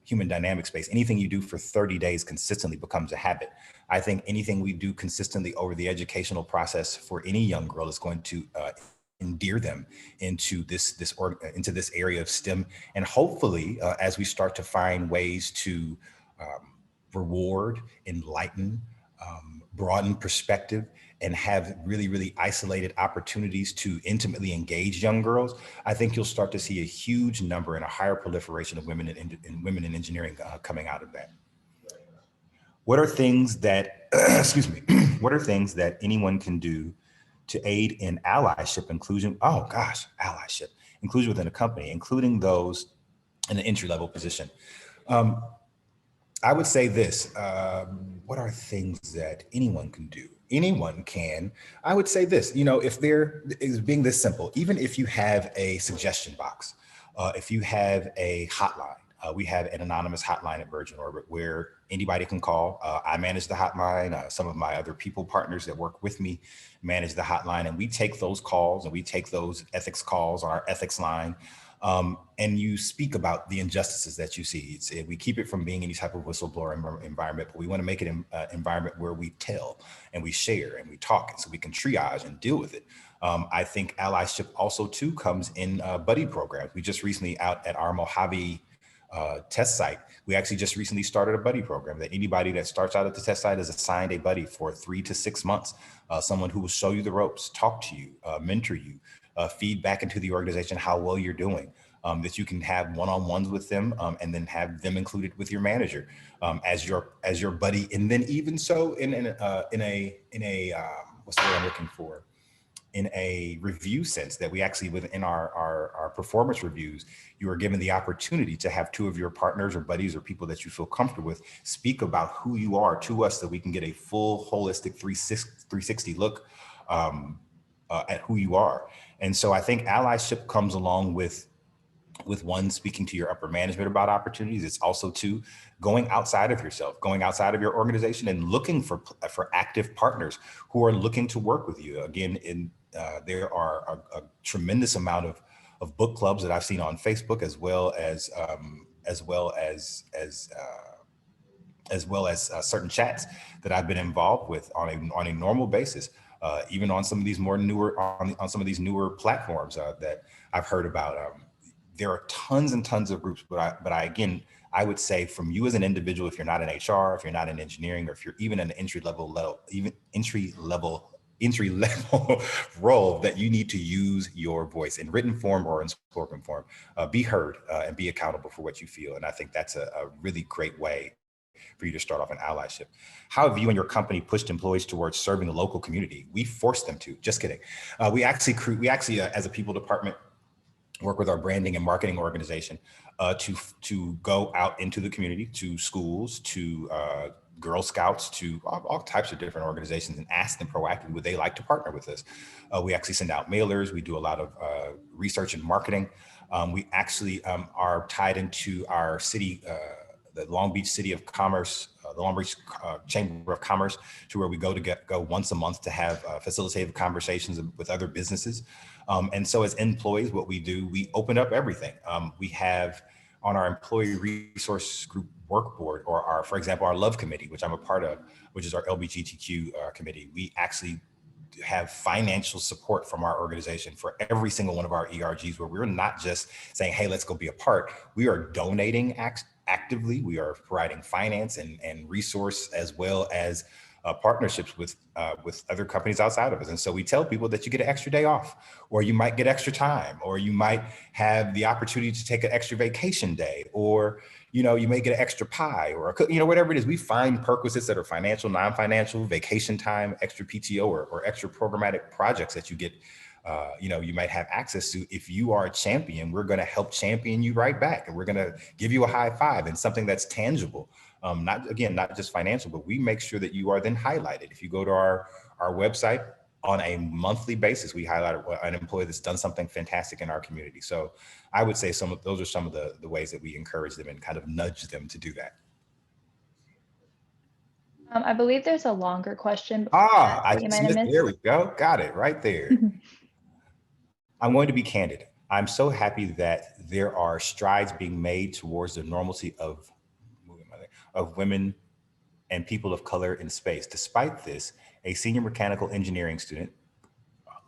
human dynamic space. Anything you do for 30 days consistently becomes a habit. I think anything we do consistently over the educational process for any young girl is going to endear them into this area of STEM. And hopefully, as we start to find ways to reward, enlighten, broaden perspective, and have really, really isolated opportunities to intimately engage young girls, I think you'll start to see a huge number and a higher proliferation of women in engineering coming out of that. What are things that, excuse me, what are things that anyone can do to aid in allyship, inclusion? Oh gosh, allyship, inclusion within a company, including those in an entry-level position. I would say this, what are things that anyone can do? Anyone can, I would say this, if there is being this simple, even if you have a suggestion box, if you have a hotline, we have an anonymous hotline at Virgin Orbit where anybody can call. I manage the hotline. Some of my other people partners that work with me manage the hotline, and we take those calls and we take those ethics calls on our ethics line. And you speak about the injustices that you see. We keep it from being any type of whistleblower environment, but we want to make it an environment where we tell and we share and we talk, and so we can triage and deal with it. I think allyship also too comes in buddy programs. We just recently out at our Mojave test site, we actually just recently started a buddy program that anybody that starts out at the test site is assigned a buddy for 3 to 6 months, someone who will show you the ropes, talk to you, mentor you, feed back into the organization how well you're doing, that you can have one-on-ones with them, and then have them included with your manager as your buddy. And then even so in a what's the word I'm looking for? In a review sense, that we actually within our performance reviews, you are given the opportunity to have 2 of your partners or buddies or people that you feel comfortable with speak about who you are to us, so we can get a full holistic 360 look at who you are. And so I think allyship comes along with one, speaking to your upper management about opportunities. It's also 2, going outside of yourself, going outside of your organization and looking for active partners who are looking to work with you. Again, there are a tremendous amount of book clubs that I've seen on Facebook, as well as certain chats that I've been involved with on a normal basis. Even on some of these on some of these newer platforms that I've heard about. There are tons and tons of groups, but I would say from you as an individual, if you're not in HR, if you're not in engineering, or if you're even in an entry level role, that you need to use your voice in written form or in spoken form. Be heard and be accountable for what you feel. And I think that's a really great way for you to start off an allyship. How have you and your company pushed employees towards serving the local community? We forced them to. Just kidding. We actually as a people department, work with our branding and marketing organization to go out into the community, to schools, to Girl Scouts, to all types of different organizations, and ask them proactively would they like to partner with us. We actually send out mailers. We do a lot of research and marketing. We actually are tied into our city, the Long Beach City of Commerce, the Long Beach Chamber of Commerce, to where we go once a month to have facilitative conversations with other businesses. And so as employees, what we do, we open up everything. We have on our employee resource group work board, or for example, our love committee, which I'm a part of, which is our LGBTQ committee. We actually have financial support from our organization for every single one of our ERGs, where we're not just saying, hey, let's go be a part. We are donating actively. We are providing finance and resource, as well as partnerships with other companies outside of us. And so we tell people that you get an extra day off, or you might get extra time, or you might have the opportunity to take an extra vacation day, or you may get an extra pie, or whatever it is. We find perquisites that are financial, non-financial, vacation time, extra PTO, or extra programmatic projects that you get. You might have access to. If you are a champion, we're going to help champion you right back, and we're going to give you a high five and something that's tangible. Not just financial, but we make sure that you are then highlighted. If you go to our website on a monthly basis, we highlight an employee that's done something fantastic in our community. So I would say those are some of the ways that we encourage them and kind of nudge them to do that. I believe there's a longer question before Ah, that I that you just might have missed, there we missed. go. Got it right there. I'm going to be candid. I'm so happy that there are strides being made towards the normalcy of women and people of color in space. Despite this, a senior mechanical engineering student,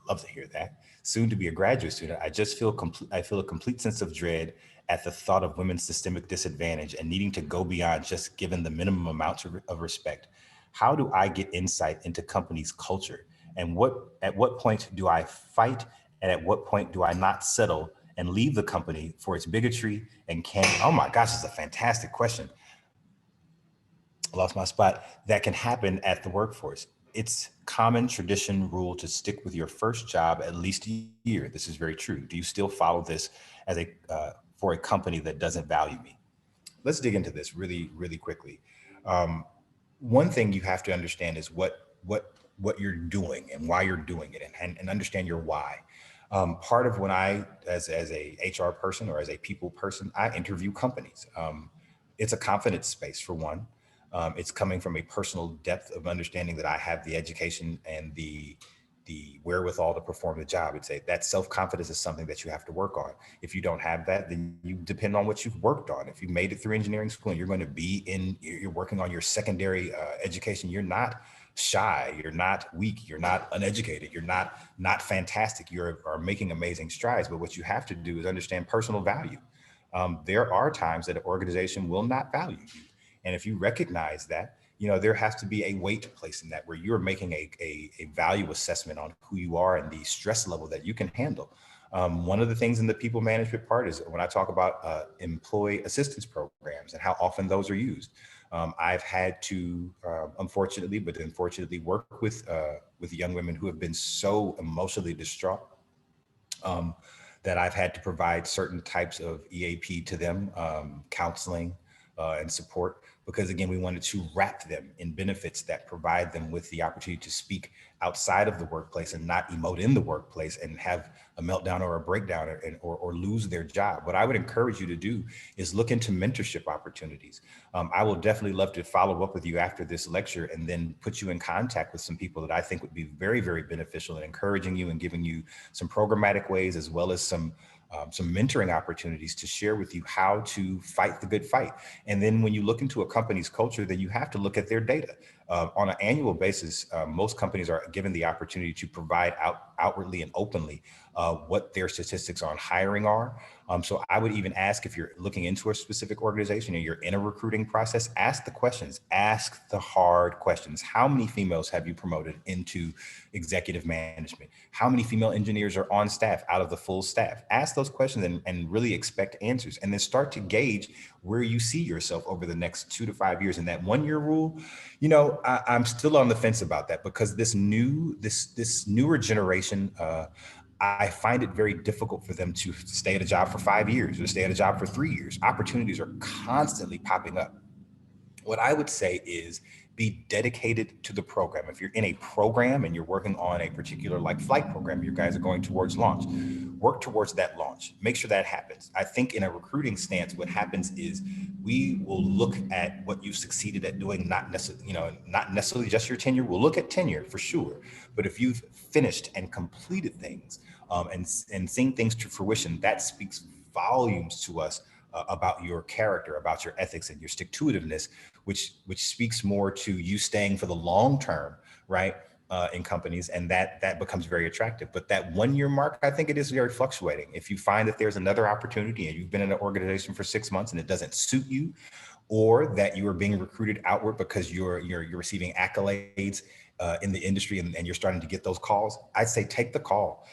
love to hear that, soon to be a graduate student, I feel a complete sense of dread at the thought of women's systemic disadvantage and needing to go beyond just given the minimum amount of respect. How do I get insight into companies' culture? And at what point do I fight? And at what point do I not settle and leave the company for its bigotry and oh my gosh, it's a fantastic question. I lost my spot. That can happen at the workforce. It's common tradition rule to stick with your first job at least a year. This is very true. Do you still follow this as for a company that doesn't value me? Let's dig into this really, really quickly. Um, One thing you have to understand is what you're doing and why you're doing it, and understand your why. Part of when as a HR person or as a people person, I interview companies. It's a confidence space for one. It's coming from a personal depth of understanding that I have the education and the wherewithal to perform the job. It's that self-confidence is something that you have to work on. If you don't have that, then you depend on what you've worked on. If you made it through engineering school and you're going to you're working on your secondary education, you're not shy, you're not weak, you're not uneducated, you're not fantastic, are making amazing strides. But what you have to do is understand personal value. There are times that an organization will not value you. And if you recognize that, there has to be a weight placed in that where you're making a value assessment on who you are and the stress level that you can handle. One of the things in the people management part is when I talk about employee assistance programs and how often those are used. I've had to, unfortunately, work with young women who have been so emotionally distraught that I've had to provide certain types of EAP to them, counseling and support, because again, we wanted to wrap them in benefits that provide them with the opportunity to speak outside of the workplace and not emote in the workplace and have a meltdown or a breakdown or lose their job. What I would encourage you to do is look into mentorship opportunities. I will definitely love to follow up with you after this lecture and then put you in contact with some people that I think would be very, very beneficial in encouraging you and giving you some programmatic ways as well as some mentoring opportunities to share with you how to fight the good fight. And then when you look into a company's culture, then you have to look at their data. On an annual basis, most companies are given the opportunity to provide outwardly and openly what their statistics on hiring are. So I would even ask, if you're looking into a specific organization and you're in a recruiting process, ask the questions, ask the hard questions. How many females have you promoted into executive management? How many female engineers are on staff out of the full staff? Ask those questions and really expect answers, and then start to gauge where you see yourself over the next 2 to 5 years. And that 1 year rule, I'm still on the fence about that, because this newer generation, I find it very difficult for them to stay at a job for 5 years or stay at a job for 3 years. Opportunities are constantly popping up. What I would say is be dedicated to the program. If you're in a program and you're working on a particular flight program, you guys are going towards launch, work towards that launch. Make sure that happens. I think in a recruiting stance, what happens is we will look at what you've succeeded at doing, not necessarily just your tenure. We'll look at tenure for sure. But if you've finished and completed things and seeing things to fruition, that speaks volumes to us about your character, about your ethics and your stick-to-itiveness, which speaks more to you staying for the long term, right? In companies, and that becomes very attractive. But that 1 year mark, I think it is very fluctuating. If you find that there's another opportunity and you've been in an organization for 6 months and it doesn't suit you, or that you are being recruited outward because you're receiving accolades in the industry and you're starting to get those calls, I'd say take the call.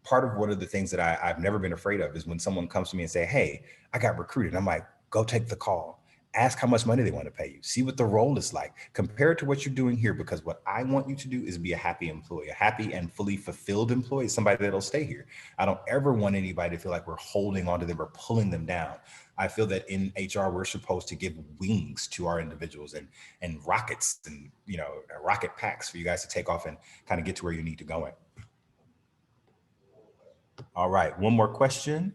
Part of one of the things that I've never been afraid of is when someone comes to me and say, hey, I got recruited. I'm like, go take the call. Ask how much money they want to pay you. See what the role is like. Compare it to what you're doing here, because what I want you to do is be a happy employee, a happy and fully fulfilled employee, somebody that'll stay here. I don't ever want anybody to feel like we're holding on to them or pulling them down. I feel that in HR, we're supposed to give wings to our individuals and rockets and, rocket packs for you guys to take off and kind of get to where you need to go in. All right, one more question.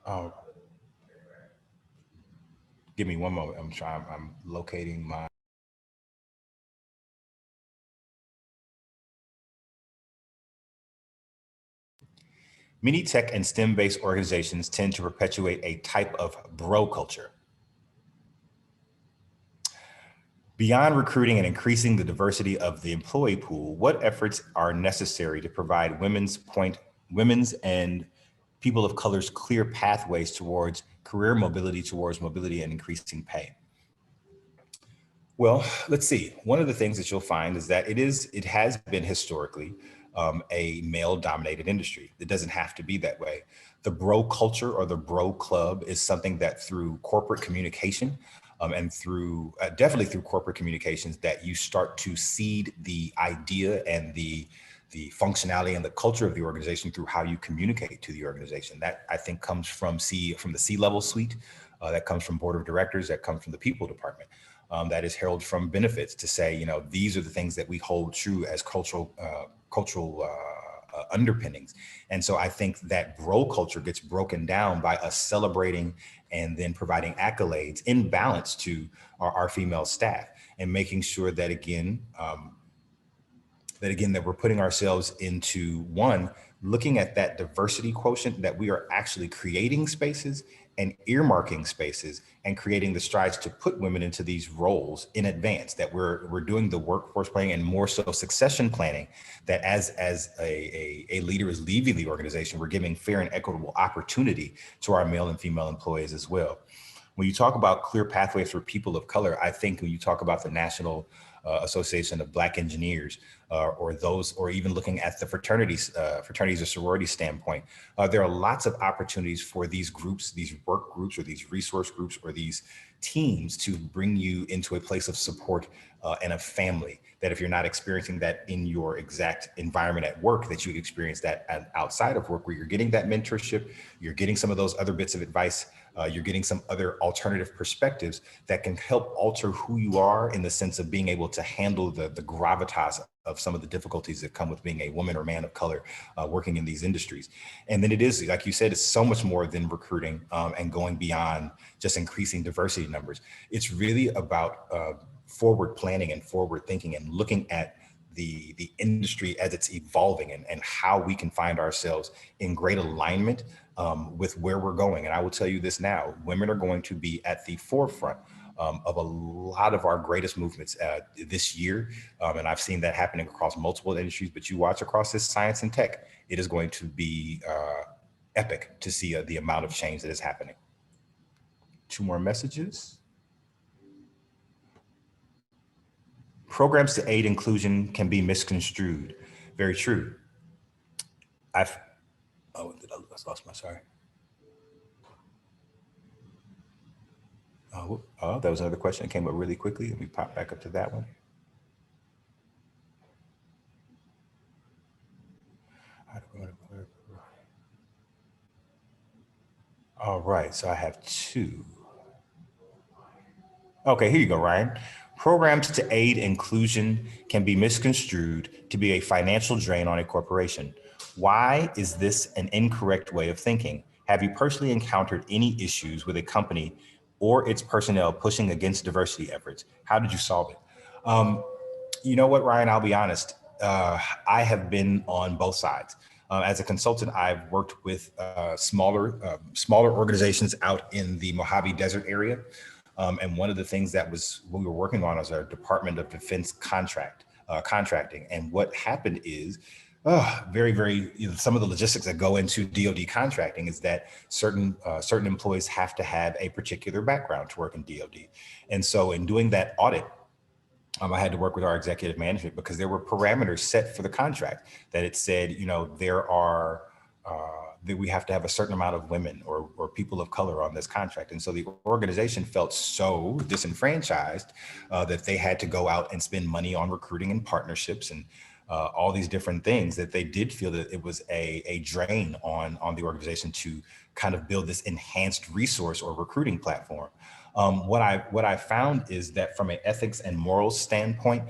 Oh, give me one moment. I'm locating my. Many tech and STEM-based organizations tend to perpetuate a type of bro culture. Beyond recruiting and increasing the diversity of the employee pool, what efforts are necessary to provide women's and people of color's clear pathways towards career mobility, towards mobility and increasing pay? Well, let's see. One of the things that you'll find is that it has been historically a male-dominated industry. It doesn't have to be that way. The bro culture or the bro club is something that through corporate communication and through definitely through corporate communications that you start to seed the idea and the functionality and the culture of the organization through how you communicate to the organization. That I think comes from the C-level suite, that comes from board of directors, that comes from the people department. That is heralded from benefits to say, you know, these are the things that we hold true as cultural underpinnings. And so I think that bro culture gets broken down by us celebrating and then providing accolades in balance to our female staff and making sure that that we're putting ourselves into one, looking at that diversity quotient, that we are actually creating spaces and earmarking spaces and creating the strides to put women into these roles in advance, that we're doing the workforce planning and more so succession planning, that as a leader is leaving the organization, we're giving fair and equitable opportunity to our male and female employees as well. When you talk about clear pathways for people of color, I think when you talk about the National Association of Black Engineers, or even looking at the fraternities or sororities standpoint, there are lots of opportunities for these groups, these work groups, or these resource groups, or these teams to bring you into a place of support and a family. That if you're not experiencing that in your exact environment at work, that you experience that outside of work, where you're getting that mentorship, you're getting some of those other bits of advice, you're getting some other alternative perspectives that can help alter who you are in the sense of being able to handle the gravitas of some of the difficulties that come with being a woman or man of color working in these industries. And then it is, like you said, it's so much more than recruiting and going beyond just increasing diversity numbers. It's really about forward planning and forward thinking and looking at the industry as it's evolving and how we can find ourselves in great alignment with where we're going. And I will tell you this now, women are going to be at the forefront of a lot of our greatest movements this year. And I've seen that happening across multiple industries, but you watch across this science and tech, it is going to be epic to see the amount of change that is happening. 2 more messages. Programs to aid inclusion can be misconstrued. Very true. I lost my, sorry. That was another question that came up really quickly. Let me pop back up to that one. All right, so I have 2. Okay, here you go, Ryan. Programs to aid inclusion can be misconstrued to be a financial drain on a corporation. Why is this an incorrect way of thinking? Have you personally encountered any issues with a company or its personnel pushing against diversity efforts? How did you solve it? You know what, Ryan, I'll be honest. I have been on both sides. As a consultant, I've worked with smaller organizations out in the Mojave Desert area. And one of the things that we were working on was our Department of Defense contracting. And what happened is, some of the logistics that go into DoD contracting is that certain employees have to have a particular background to work in DoD. And so in doing that audit, I had to work with our executive management because there were parameters set for the contract that it said, you know, that we have to have a certain amount of women or people of color on this contract. And so the organization felt so disenfranchised that they had to go out and spend money on recruiting and partnerships and all these different things, that they did feel that it was a drain on the organization to kind of build this enhanced resource or recruiting platform. What I found is that from an ethics and morals standpoint,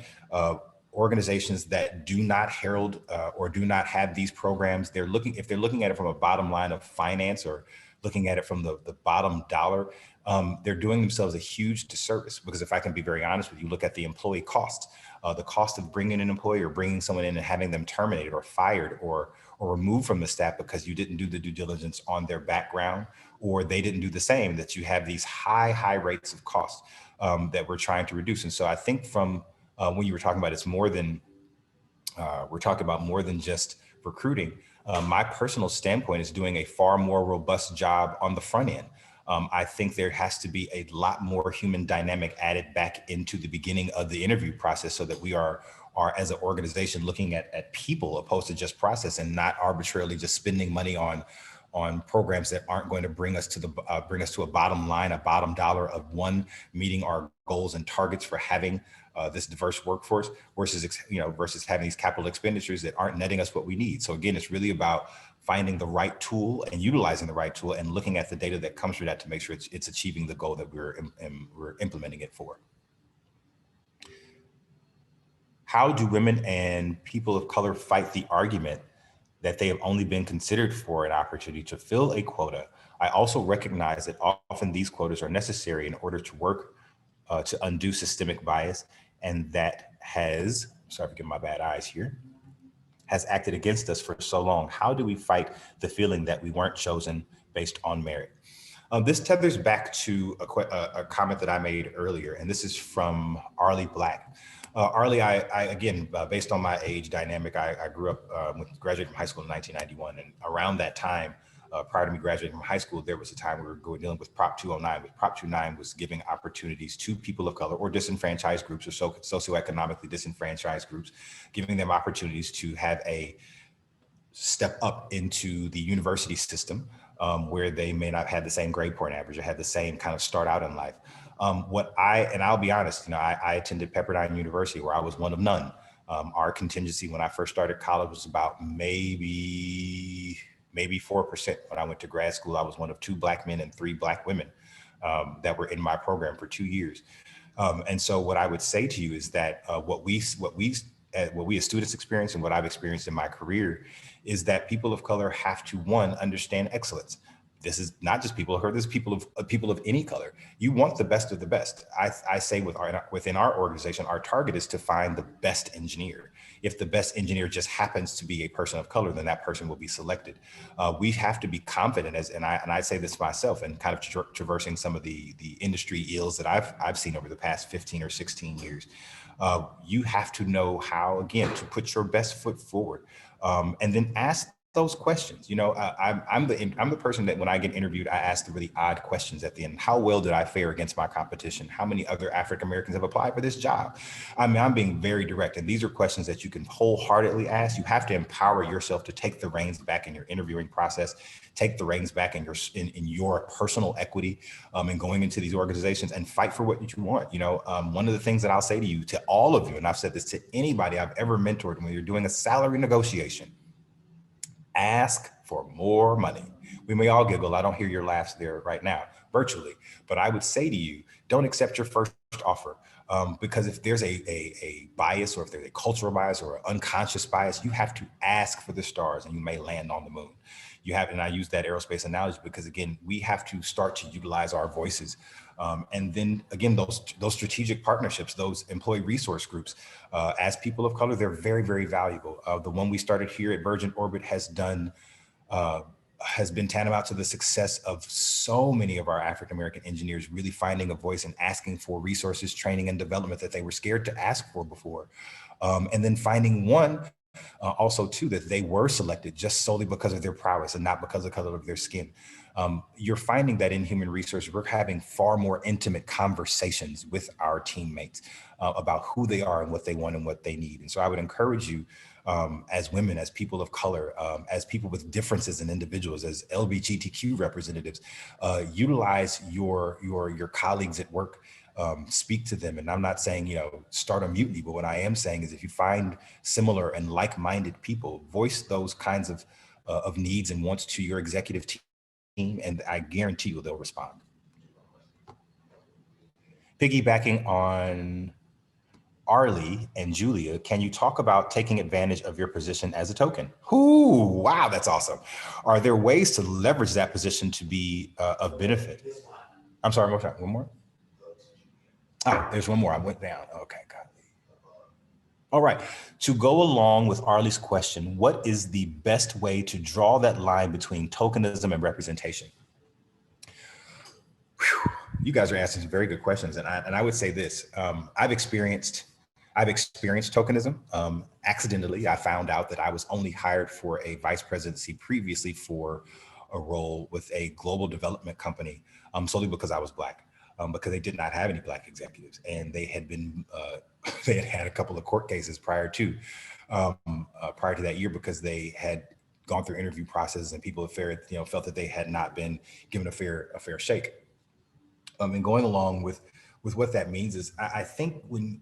organizations that do not herald or do not have these programs, if they're looking at it from a bottom line of finance or looking at it from the bottom dollar, they're doing themselves a huge disservice. Because if I can be very honest with you, look at the employee costs. The cost of bringing an employee or bringing someone in and having them terminated or fired or removed from the staff because you didn't do the due diligence on their background, or they didn't do the same, that you have these high rates of cost that we're trying to reduce. And so I think from when you were talking about, it's more than, we're talking about more than just recruiting. My personal standpoint is doing a far more robust job on the front end. I think there has to be a lot more human dynamic added back into the beginning of the interview process, so that we are as an organization looking at people opposed to just process, and not arbitrarily just spending money on programs that aren't going to bring us to a bottom line, a bottom dollar of one, meeting our goals and targets for having this diverse workforce, versus having these capital expenditures that aren't netting us what we need. So again, it's really about finding the right tool and utilizing the right tool and looking at the data that comes through that to make sure it's achieving the goal that we're implementing it for. How do women and people of color fight the argument that they have only been considered for an opportunity to fill a quota? I also recognize that often these quotas are necessary in order to work to undo systemic bias, and that has, sorry for getting my bad eyes here, has acted against us for so long. How do we fight the feeling that we weren't chosen based on merit? This tethers back to a comment that I made earlier, and this is from Arlie Black. Arlie, I again, based on my age dynamic, I grew up, graduated from high school in 1991, and around that time, prior to me graduating from high school, there was a time we were dealing with Prop 209, but Prop 209 was giving opportunities to people of color or disenfranchised groups or socioeconomically disenfranchised groups, giving them opportunities to have a step up into the university system, where they may not have the same grade point average or have the same kind of start out in life. I'll be honest, I attended Pepperdine University, where I was one of none. Our contingency when I first started college was about maybe 4%. When I went to grad school, I was one of 2 Black men and 3 Black women that were in my program for 2 years. And so what I would say to you is that what we as students experience, and what I've experienced in my career, is that people of color have to, one, understand excellence. This is not just people of color, this is people of any color. You want the best of the best. I say within our organization, our target is to find the best engineer. If the best engineer just happens to be a person of color, then that person will be selected. We have to be confident, and I say this myself, and kind of traversing some of the industry ills that I've seen over the past 15 or 16 years. You have to know how, again, to put your best foot forward, and then ask those questions. I'm the person that when I get interviewed, I ask the really odd questions at the end. How well did I fare against my competition? How many other African Americans have applied for this job? I'm being very direct, and these are questions that you can wholeheartedly ask. You have to empower yourself to take the reins back in your interviewing process, take the reins back in your personal equity, and going into these organizations and fight for what you want. One of the things that I'll say to you, to all of you, and I've said this to anybody I've ever mentored, when you're doing a salary negotiation, ask for more money. We may all giggle. I don't hear your laughs there right now, virtually. But I would say to you, don't accept your first offer. Because if there's a bias, or if there's a cultural bias or an unconscious bias, you have to ask for the stars and you may land on the moon. And I use that aerospace analogy because, again, we have to start to utilize our voices. And then again, those strategic partnerships, those employee resource groups, as people of color, they're very, very valuable. The one we started here at Virgin Orbit has been tantamount to the success of so many of our African-American engineers really finding a voice and asking for resources, training, and development that they were scared to ask for before. And then finding one, also too, that they were selected just solely because of their prowess and not because of the color of their skin. You're finding that in human resources, we're having far more intimate conversations with our teammates about who they are and what they want and what they need. And so I would encourage you, as women, as people of color, as people with differences in individuals, as LGBTQ representatives, utilize your colleagues at work. Speak to them. And I'm not saying, start a mutiny, but what I am saying is if you find similar and like-minded people, voice those kinds of needs and wants to your executive team, and I guarantee you they'll respond. Piggybacking on Arlie and Julia, can you talk about taking advantage of your position as a token? Ooh, wow, that's awesome. Are there ways to leverage that position to be of benefit? I'm sorry, one more? Oh, there's one more. I went down. Okay, got it. All right. To go along with Arlie's question, what is the best way to draw that line between tokenism and representation? Whew. You guys are asking some very good questions, and I would say this: I've experienced tokenism. Accidentally, I found out that I was only hired for a vice presidency previously for a role with a global development company, solely because I was Black. Because they did not have any Black executives, and they had been they had had a couple of court cases prior to that year because they had gone through interview processes and people felt that they had not been given a fair shake. And going along with what that means is I think when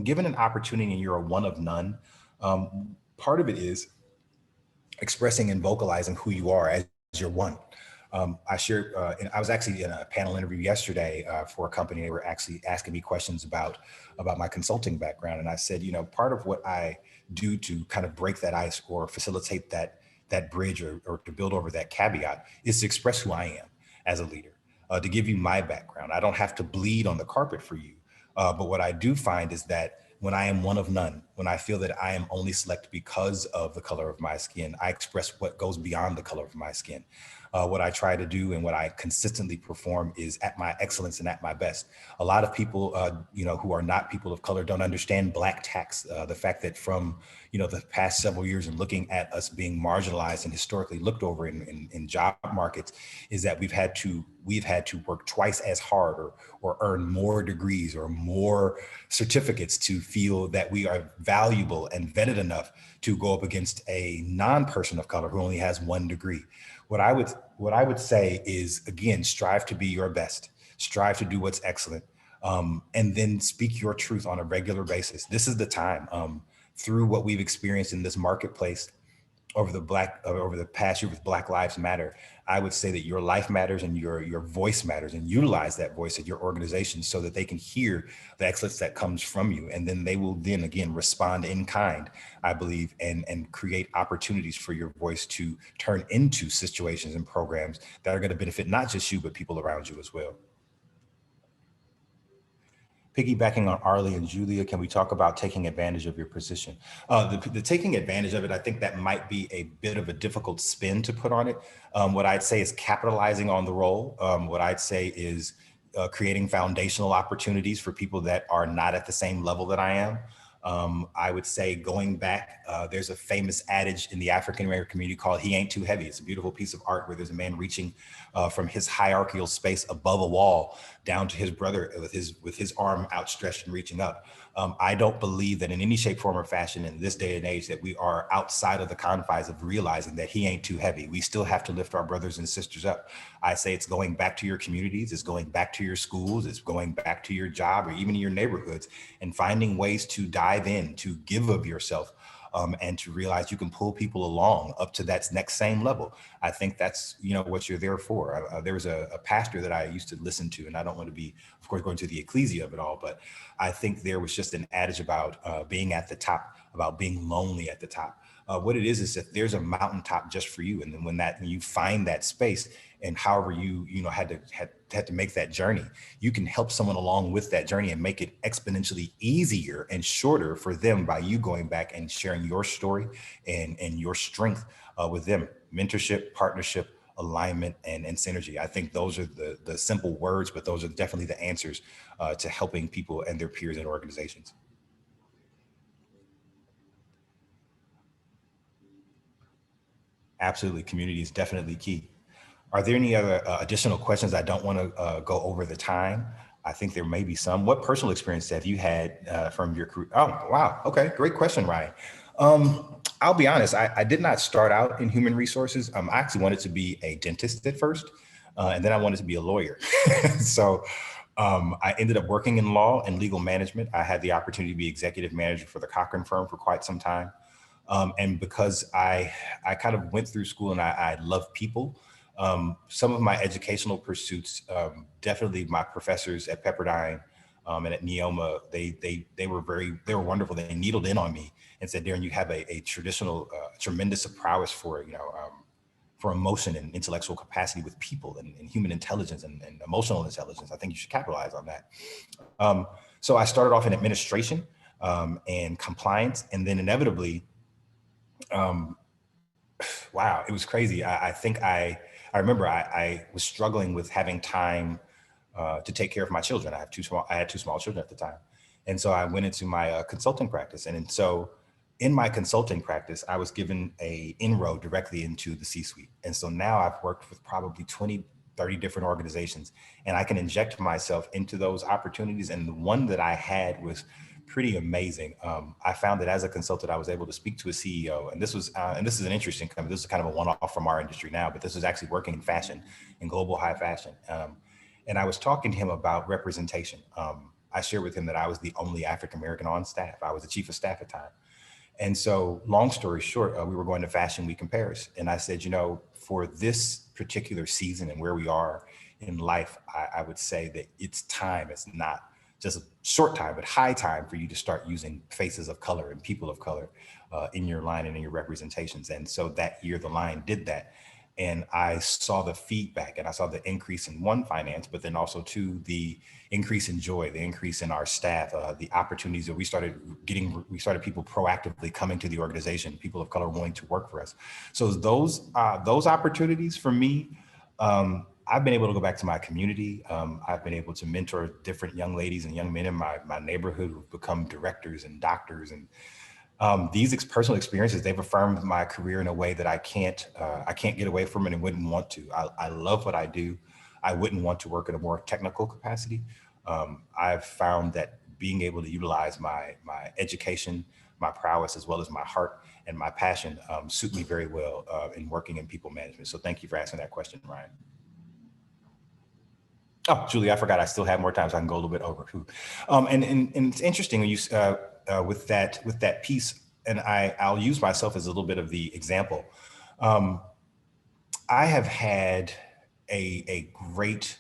given an opportunity and you're a one of none, part of it is expressing and vocalizing who you are as you're one. I shared, and I was actually in a panel interview yesterday for a company. They were actually asking me questions about my consulting background. And I said, part of what I do to kind of break that ice or facilitate that bridge or to build over that caveat is to express who I am as a leader, to give you my background. I don't have to bleed on the carpet for you. But what I do find is that when I am one of none, when I feel that I am only selected because of the color of my skin, I express what goes beyond the color of my skin. What I try to do and what I consistently perform is at my excellence and at my best. A lot of people, who are not people of color don't understand Black tax. The fact that from, the past several years and looking at us being marginalized and historically looked over in job markets is that we've had to work twice as hard or earn more degrees or more certificates to feel that we are valuable and vetted enough to go up against a non-person of color who only has one degree. What I would say is, again, strive to be your best, strive to do what's excellent, and then speak your truth on a regular basis. This is the time. Through what we've experienced in this marketplace over the past year with Black Lives Matter, I would say that your life matters and your voice matters, and utilize that voice at your organization so that they can hear the excellence that comes from you. And then they will then again respond in kind, I believe, and create opportunities for your voice to turn into situations and programs that are going to benefit not just you, but people around you as well. Piggybacking on Arlie and Julia, can we talk about taking advantage of your position? The taking advantage of it, I think that might be a bit of a difficult spin to put on it. What I'd say is capitalizing on the role. What I'd say is creating foundational opportunities for people that are not at the same level that I am. I would say going back, there's a famous adage in the African American community called "He ain't too heavy." It's a beautiful piece of art where there's a man reaching from his hierarchical space above a wall down to his brother with his arm outstretched and reaching up. I don't believe that in any shape, form, or fashion in this day and age that we are outside of the confines of realizing that he ain't too heavy. We still have to lift our brothers and sisters up. I say it's going back to your communities, it's going back to your schools, it's going back to your job or even your neighborhoods, and finding ways to dive in, to give of yourself, and to realize you can pull people along up to that next same level. I think that's, what you're there for. There was a pastor that I used to listen to, and I don't want to be, of course, going to the ecclesia of it all, but I think there was just an adage about being at the top, about being lonely at the top. What it is that there's a mountaintop just for you. And then when you find that space, and however you had to make that journey, you can help someone along with that journey and make it exponentially easier and shorter for them by you going back and sharing your story and your strength with them. Mentorship, partnership, alignment, and synergy. I think those are the simple words, but those are definitely the answers to helping people and their peers and organizations. Absolutely, community is definitely key. Are there any other additional questions? I don't want to go over the time. I think there may be some. What personal experience have you had from your career? Oh, wow. Okay, great question, Ryan. I'll be honest, I did not start out in human resources. I actually wanted to be a dentist at first, and then I wanted to be a lawyer. So I ended up working in law and legal management. I had the opportunity to be executive manager for the Cochran firm for quite some time. And because I kind of went through school and I love people, some of my educational pursuits, definitely my professors at Pepperdine And at NEOMA, they were wonderful. They needled in on me and said, Darron, you have a tremendous prowess for emotion and intellectual capacity with people and human intelligence and emotional intelligence. I think you should capitalize on that. So I started off in administration and compliance, and then inevitably, wow, it was crazy. I remember I was struggling with having time to take care of my children. I had two small children at the time. And so I went into my consulting practice. So in my consulting practice, I was given a inroad directly into the C-suite. And so now I've worked with probably 20, 30 different organizations, and I can inject myself into those opportunities. And the one that I had was pretty amazing. I found that as a consultant, I was able to speak to a CEO, and this is an interesting company. This is kind of a one-off from our industry now, but this was actually working in fashion, in global high fashion. And I was talking to him about representation. I shared with him that I was the only African-American on staff. I was the chief of staff at the time. And so long story short, we were going to Fashion Week in Paris. And I said, for this particular season and where we are in life, I would say that it's time. It's not just a short time, but high time for you to start using faces of color and people of color in your line and in your representations. And so that year, the line did that. And I saw the feedback, and I saw the increase in finance, but then also the increase in joy, the increase in our staff, the opportunities that we started people proactively coming to the organization, people of color willing to work for us. So those opportunities for me, I've been able to go back to my community. I've been able to mentor different young ladies and young men in my neighborhood who've become directors and doctors. And these personal experiences, they've affirmed my career in a way that I can't get away from it and wouldn't want to. I love what I do. I wouldn't want to work in a more technical capacity. I've found that being able to utilize my education, my prowess, as well as my heart and my passion suit me very well in working in people management. So thank you for asking that question, Ryan. Oh, Julie, I forgot I still have more time, so I can go a little bit over. And it's interesting when you with that piece, and I'll use myself as a little bit of the example. I have had a great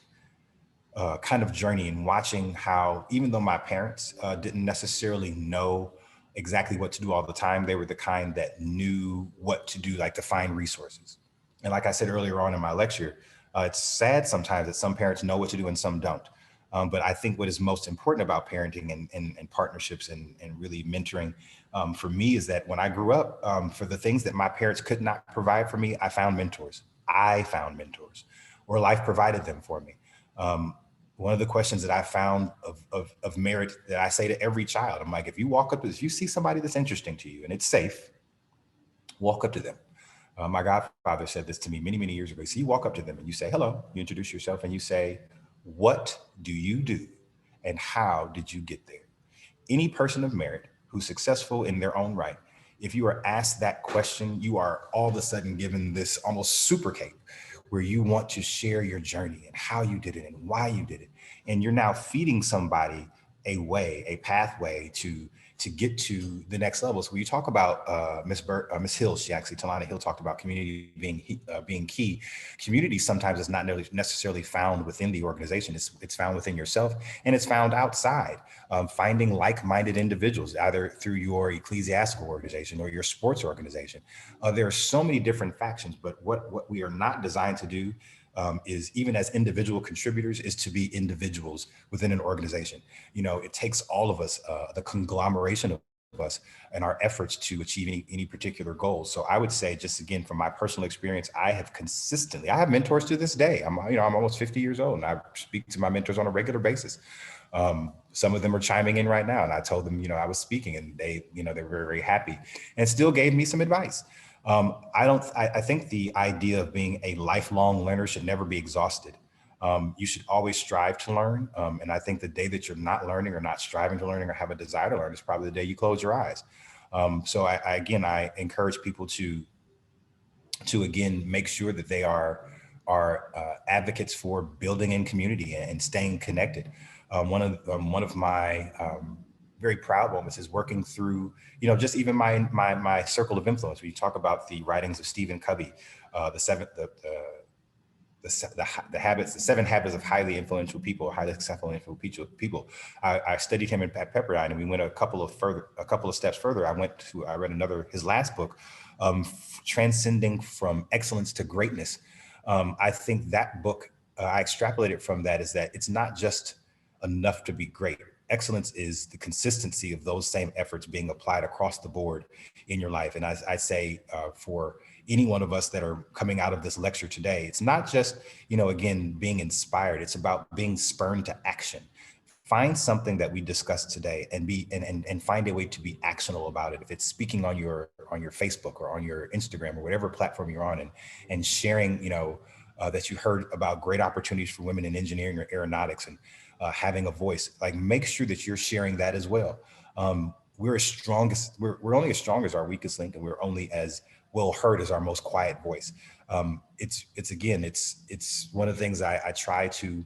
kind of journey in watching how, even though my parents didn't necessarily know exactly what to do all the time, they were the kind that knew what to do, like to find resources. And like I said earlier on in my lecture, it's sad sometimes that some parents know what to do and some don't. But I think what is most important about parenting and partnerships and really mentoring for me is that when I grew up, for the things that my parents could not provide for me, I found mentors. Or life provided them for me. One of the questions that I found of merit that I say to every child, I'm like, if you see somebody that's interesting to you and it's safe, walk up to them. My godfather said this to me many, many years ago. So you walk up to them and you say, hello, you introduce yourself and you say, what do you do and how did you get there? Any person of merit who's successful in their own right, if you are asked that question, you are all of a sudden given this almost super cape where you want to share your journey and how you did it and why you did it. And you're now feeding somebody a pathway to get to the next level. So when you talk about Miss Hill, Talana Hill talked about community being key. Community sometimes is not necessarily found within the organization. It's found within yourself, and it's found outside. Finding like-minded individuals, either through your ecclesiastical organization or your sports organization. There are so many different factions, but what we are not designed to do is, even as individual contributors, is to be individuals within an organization. It takes all of us, the conglomeration of us, and our efforts to achieve any particular goals. So I would say, just again, from my personal experience, I have mentors to this day. I'm almost 50 years old, and I speak to my mentors on a regular basis. Some of them are chiming in right now, and I told them, I was speaking, and they were very, very happy and still gave me some advice. I think the idea of being a lifelong learner should never be exhausted. You should always strive to learn. And I think the day that you're not learning or not striving to learn or have a desire to learn is probably the day you close your eyes. So I encourage people to again, make sure that they are advocates for building in community and staying connected. One of my very proud moments is working through, just even my circle of influence. When you talk about the writings of Stephen Covey, the the 7 habits of highly influential people, or highly successful influential people. I studied him at Pepperdine, and we went a couple of steps further. I read his last book, Transcending from Excellence to Greatness. I think that book, I extrapolated from that, is that it's not just enough to be great. Excellence is the consistency of those same efforts being applied across the board in your life. And I say for any one of us that are coming out of this lecture today, it's not just, again, being inspired. It's about being spurred to action. Find something that we discussed today and find a way to be actionable about it. If it's speaking on your Facebook or on your Instagram or whatever platform you're on, and sharing, that you heard about great opportunities for women in engineering or aeronautics, and having a voice, like, make sure that you're sharing that as well. We're only as strong as our weakest link, and we're only as well heard as our most quiet voice. It's one of the things I try to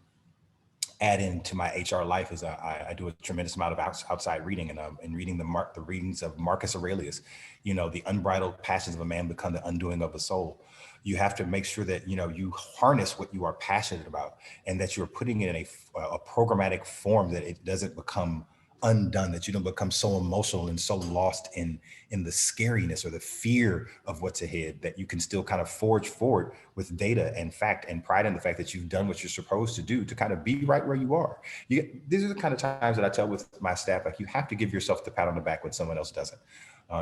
add into my HR life is I do a tremendous amount of outside reading, and reading the readings of Marcus Aurelius. The unbridled passions of a man become the undoing of a soul. You have to make sure that you harness what you are passionate about, and that you're putting it in a programmatic form, that it doesn't become undone, that you don't become so emotional and so lost in the scariness or the fear of what's ahead, that you can still kind of forge forward with data and fact and pride in the fact that you've done what you're supposed to do to kind of be right where you are. These are the kind of times that I tell with my staff, like, you have to give yourself the pat on the back when someone else doesn't.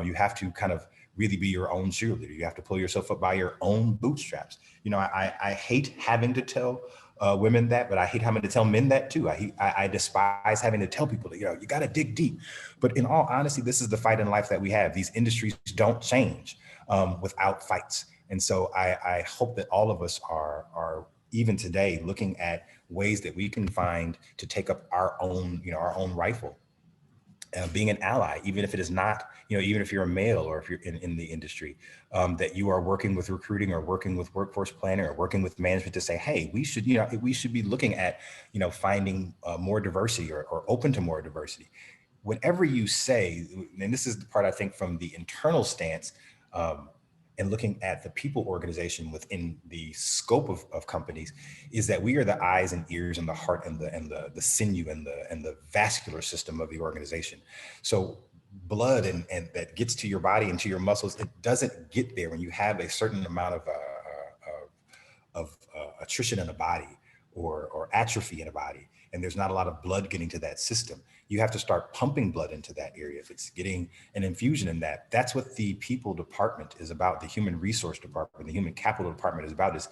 You have to kind of really be your own cheerleader. You have to pull yourself up by your own bootstraps. I hate having to tell women that, but I hate having to tell men that too. I despise having to tell people that, you got to dig deep. But in all honesty, this is the fight in life that we have. These industries don't change without fights. And so I hope that all of us are even today looking at ways that we can find to take up our own rifle. Being an ally, even if it is not, even if you're a male, or if you're in the industry, that you are working with recruiting, or working with workforce planning, or working with management to say, hey, we should be looking at, finding more diversity, or open to more diversity. Whatever you say, and this is the part I think from the internal stance, and looking at the people organization within the scope of companies, is that we are the eyes and ears and the heart and the sinew and the vascular system of the organization. So blood and that gets to your body and to your muscles, it doesn't get there when you have a certain amount of attrition in a body, or atrophy in a body, and there's not a lot of blood getting to that system. You have to start pumping blood into that area. If it's getting an infusion in that, that's what the people department is about. The human resource department, the human capital department is about, is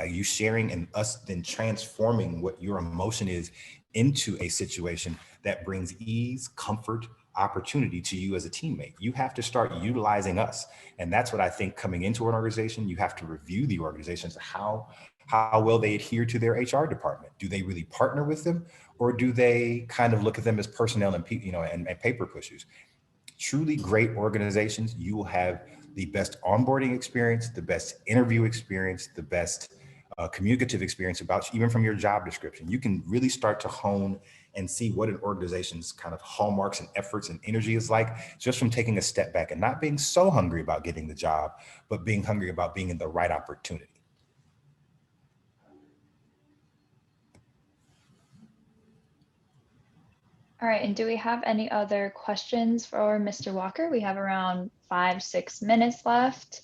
you sharing, and us then transforming what your emotion is into a situation that brings ease, comfort, opportunity to you as a teammate. You have to start utilizing us. And that's what I think, coming into an organization, you have to review the organizations, how well they adhere to their HR department. Do they really partner with them, or do they kind of look at them as personnel and paper pushers? Truly great organizations, you will have the best onboarding experience, the best interview experience, the best communicative experience about you, even from your job description. You can really start to hone and see what an organization's kind of hallmarks and efforts and energy is like, just from taking a step back and not being so hungry about getting the job, but being hungry about being in the right opportunity. All right, and do we have any other questions for Mr. Walker? We have around 5-6 minutes left,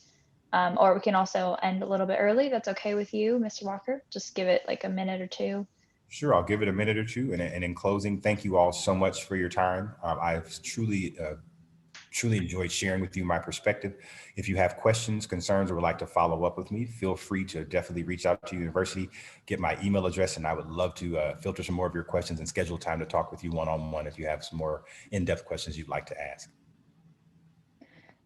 or we can also end a little bit early. That's okay with you, Mr. Walker? Just give it like a minute or two. Sure, I'll give it a minute or two. And in closing, thank you all so much for your time. I've truly enjoyed sharing with you my perspective. If you have questions, concerns, or would like to follow up with me, feel free to definitely reach out to the university, get my email address, and I would love to filter some more of your questions and schedule time to talk with you one-on-one if you have some more in-depth questions you'd like to ask.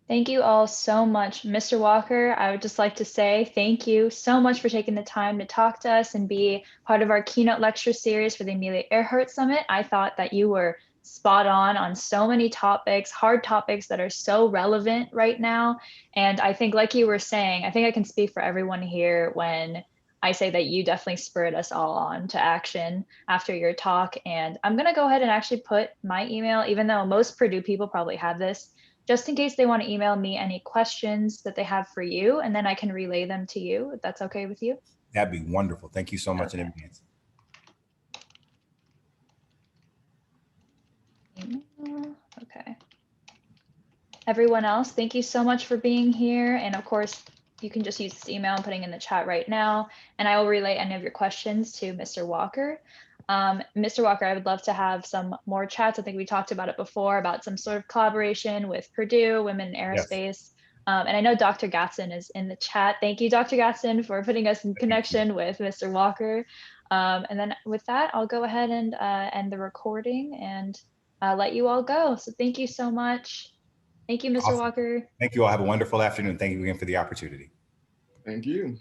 Thank you all so much. Mr. Walker, I would just like to say thank you so much for taking the time to talk to us and be part of our keynote lecture series for the Amelia Earhart Summit. I thought that you were spot on so many topics, hard topics that are so relevant right now. And I think, like you were saying, I think I can speak for everyone here when I say that you definitely spurred us all on to action after your talk. And I'm going to go ahead and actually put my email, even though most Purdue people probably have this, just in case they want to email me any questions that they have for you, and then I can relay them to you, if that's okay with you. That'd be wonderful. Thank you so much in Okay. advance. Okay. Everyone else, thank you so much for being here. And of course, you can just use this email I'm putting in the chat right now, and I will relay any of your questions to Mr. Walker. Mr. Walker, I would love to have some more chats. I think we talked about it before, about some sort of collaboration with Purdue Women in Yes. Aerospace. And I know Dr. Gatson is in the chat. Thank you, Dr. Gatson, for putting us in connection with Mr. Walker. And then with that, I'll go ahead and end the recording and let you all go. So thank you so much. Thank you, Mr. Awesome. Walker. Thank you all. Have a wonderful afternoon. Thank you again for the opportunity. Thank you.